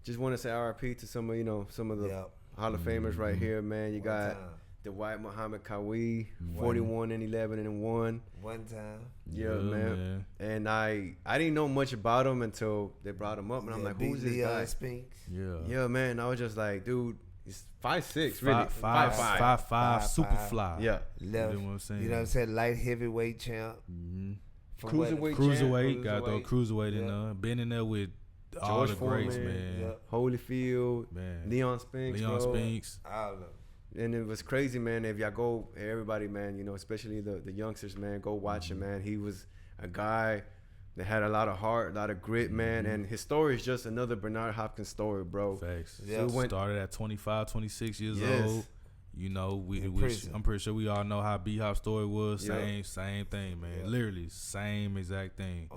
just want to say RIP to some of the Hall of Famers right here, man. You got the White Muhammad Kawi, 41-11-1. One time. Yeah, man. And I didn't know much about him until they brought him up, and I'm like, who's this guy? Spinks. Yeah, man. I was just like, dude, he's 5'6", really, 5'5", super fly. Yeah, you know what I'm saying. You know what I'm saying? Light heavyweight champ. Mm-hmm. Cruiserweight. Got the cruiserweight in there. Been in there with all the greats, man. Holyfield, man. Leon Spinks. All of them. And it was crazy, man. If y'all go, everybody, man, especially the youngsters, man, go watch him, man. He was a guy that had a lot of heart, a lot of grit, man. And his story is just another Bernard Hopkins story, bro. Facts. Yeah. So started at 25, 26 years old. I'm pretty sure we all know how B-Hop's story was. Same thing, man. Yeah. Literally, same exact thing.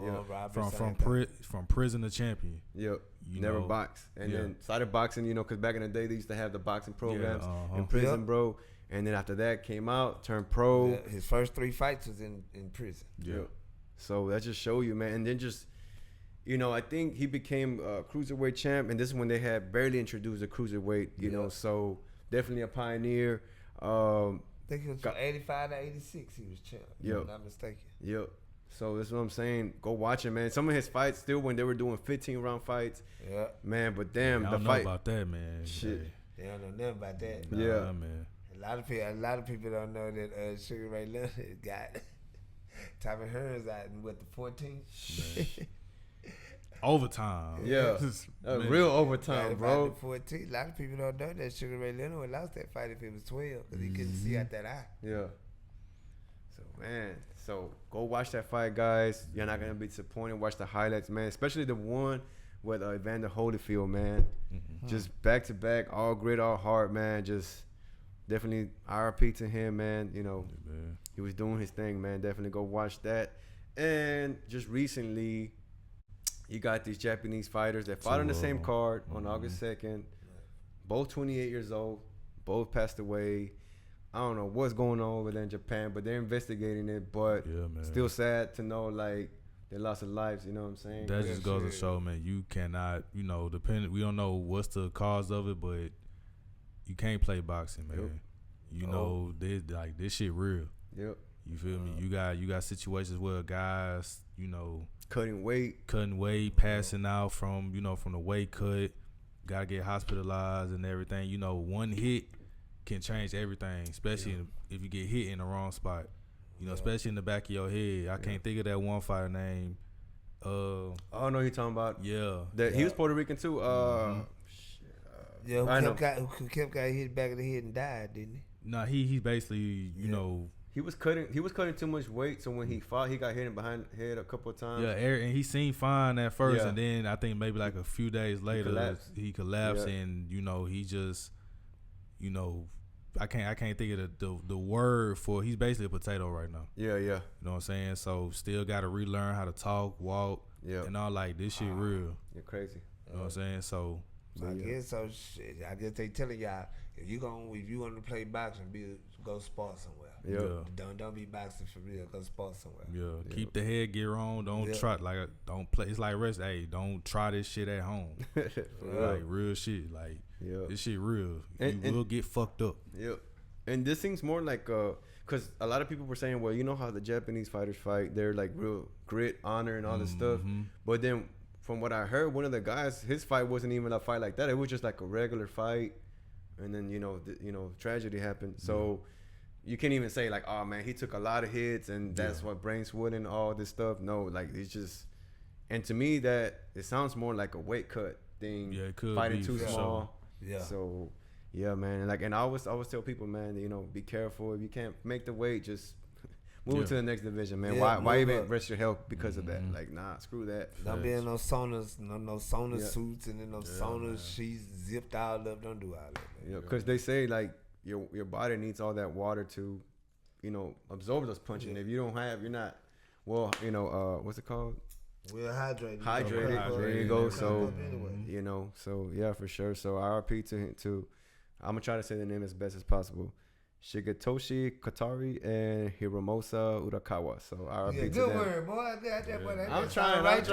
From prison to champion. Yep. Never boxed. And then started boxing, because back in the day, they used to have the boxing programs in prison, bro. And then after that, came out, turned pro. Yeah. His first 3 fights was in prison. Yeah. So that just show you, man. And then just, I think he became a cruiserweight champ. And this is when they had barely introduced the cruiserweight, so definitely a pioneer. I think he was from 85 to 86 he was champ, if I'm not mistaken. Yep. So that's what I'm saying. Go watch him, man. Some of his fights still when they were doing 15-round fights. Yeah. Man, but damn, I the don't fight. know about that, man. Shit. They don't know nothing about that. Yeah. Man. A lot of people don't know that Sugar Ray Leonard got Tommy Hearns out in the 14th. overtime. Yeah, real overtime, bro. 14. A lot of people don't know that Sugar Ray Leonard would lost that fight if it was 12 because he couldn't see out that eye. Yeah. So, man, go watch that fight, guys. You're not going to be disappointed. Watch the highlights, man, especially the one with Evander Holyfield, man. Just back-to-back, all grit, all heart, man. Just definitely RIP to him, man. You know, he was doing his thing, man. Definitely go watch that. And just recently, you got these Japanese fighters that fought on the same card on August 2nd. Both 28 years old. Both passed away. I don't know what's going on over there in Japan, but they're investigating it. But still sad to know, like, they lost their lives. You know what I'm saying? That just goes to show, man, you cannot, you know, we don't know what's the cause of it, but you can't play boxing, man. You know, this shit real. Yep. You feel me? You got situations where guys, you know, cutting weight, passing out from the weight cut, gotta get hospitalized and everything. You know, one hit can change everything, especially if you get hit in the wrong spot. You know, especially in the back of your head. I can't think of that one fighter name. I don't know who you're talking about. Yeah. He was Puerto Rican too. Who kept got hit back of the head and died, didn't he? No, he basically, you know, He was cutting too much weight, so when he fought, he got hit behind the head a couple of times. Yeah, and he seemed fine at first, and then I think maybe like a few days later he collapsed, and you know he just, you know, I can't think of the word for. He's basically a potato right now. Yeah. You know what I'm saying? So still got to relearn how to talk, walk, and all like this shit real. You're crazy. You know what I'm saying? So I guess so. Shit, I guess they telling y'all if you want to play boxing, go spar somewhere. Yeah. Don't be boxing for real. Go spar somewhere. Yeah. Keep the headgear on. Don't try don't play. It's like rest. Hey, don't try this shit at home. Like real shit. Like this shit real. You will get fucked up. Yep. And this seems more like because a lot of people were saying, well, you know how the Japanese fighters fight, they're like real grit, honor, and all this stuff. But then from what I heard, one of the guys, his fight wasn't even a fight like that. It was just like a regular fight, and then tragedy happened. So you can't even say like, oh man, he took a lot of hits and that's what brains wood and all this stuff. No, like it's just, and to me that it sounds more like a weight cut thing. Yeah, it could fighting be too for small. sure. Yeah. So yeah, man. And I always tell people, man, be careful. If you can't make the weight, just move to the next division, man. Why even risk your health because of that? Like, nah, screw that. Don't be in no saunas, no sauna suits and then no sauna sheets zipped all up. Don't do all that. Yeah, because they say like your body needs all that water to, absorb those punches. And if you don't have, you're not, what's it called? We're hydrated. There you go. So, so yeah, for sure. So RIP to I'm going to try to say the name as best as possible. Shigetoshi Katari and Hiromosa Urakawa. So RIP to them. Good word, boy. I got that, boy. I'm trying. That's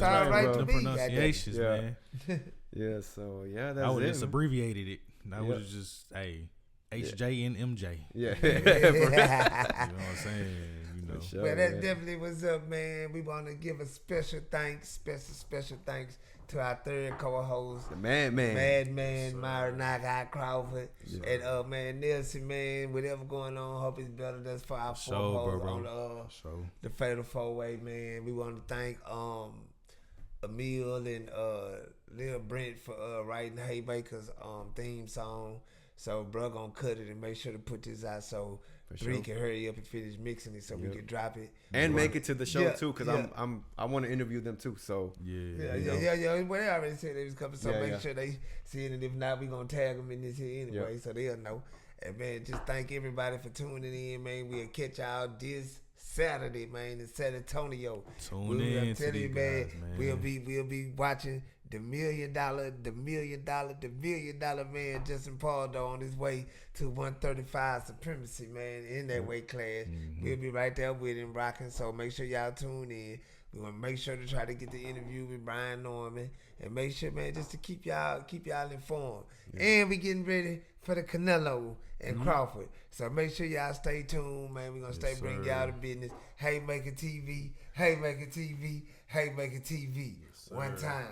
all right to the me. Pronunciations, man. Yeah, so yeah, that's it. I would have just abbreviated it. I would have just, HJ and MJ. Yeah. You know what I'm saying? Sure, well, that definitely was up, man. We want to give a special thanks to our third co-host, the Madman, Myra Crawford, and man, Nelson, man, whatever going on, hope it's better. That's for our four on the Fatal 4-Way, man. We want to thank Emil and Lil Brent for writing Haymaker's theme song. So bro gonna cut it and make sure to put this out so Three can hurry up and finish mixing it so we can drop it and make it to the show too, because I want to interview them too. So yeah. Well, they already said they was coming, so make sure they see it, and if not, we gonna tag them in this here anyway, so they'll know. And man, just thank everybody for tuning in, man. We'll catch y'all this Saturday, man, in San Antonio. Tune in to these guys, man. We'll be watching the $1 million man Justin Pardo on his way to 135 supremacy, man, in that weight class. We'll be right there with him rocking, so make sure y'all tune in. We're gonna make sure to try to get the interview with Brian Norman, and make sure, man, just to keep y'all informed. And we getting ready for the Canelo and Crawford, so make sure y'all stay tuned, man. We're gonna bring y'all the business. Haymaker TV. One time.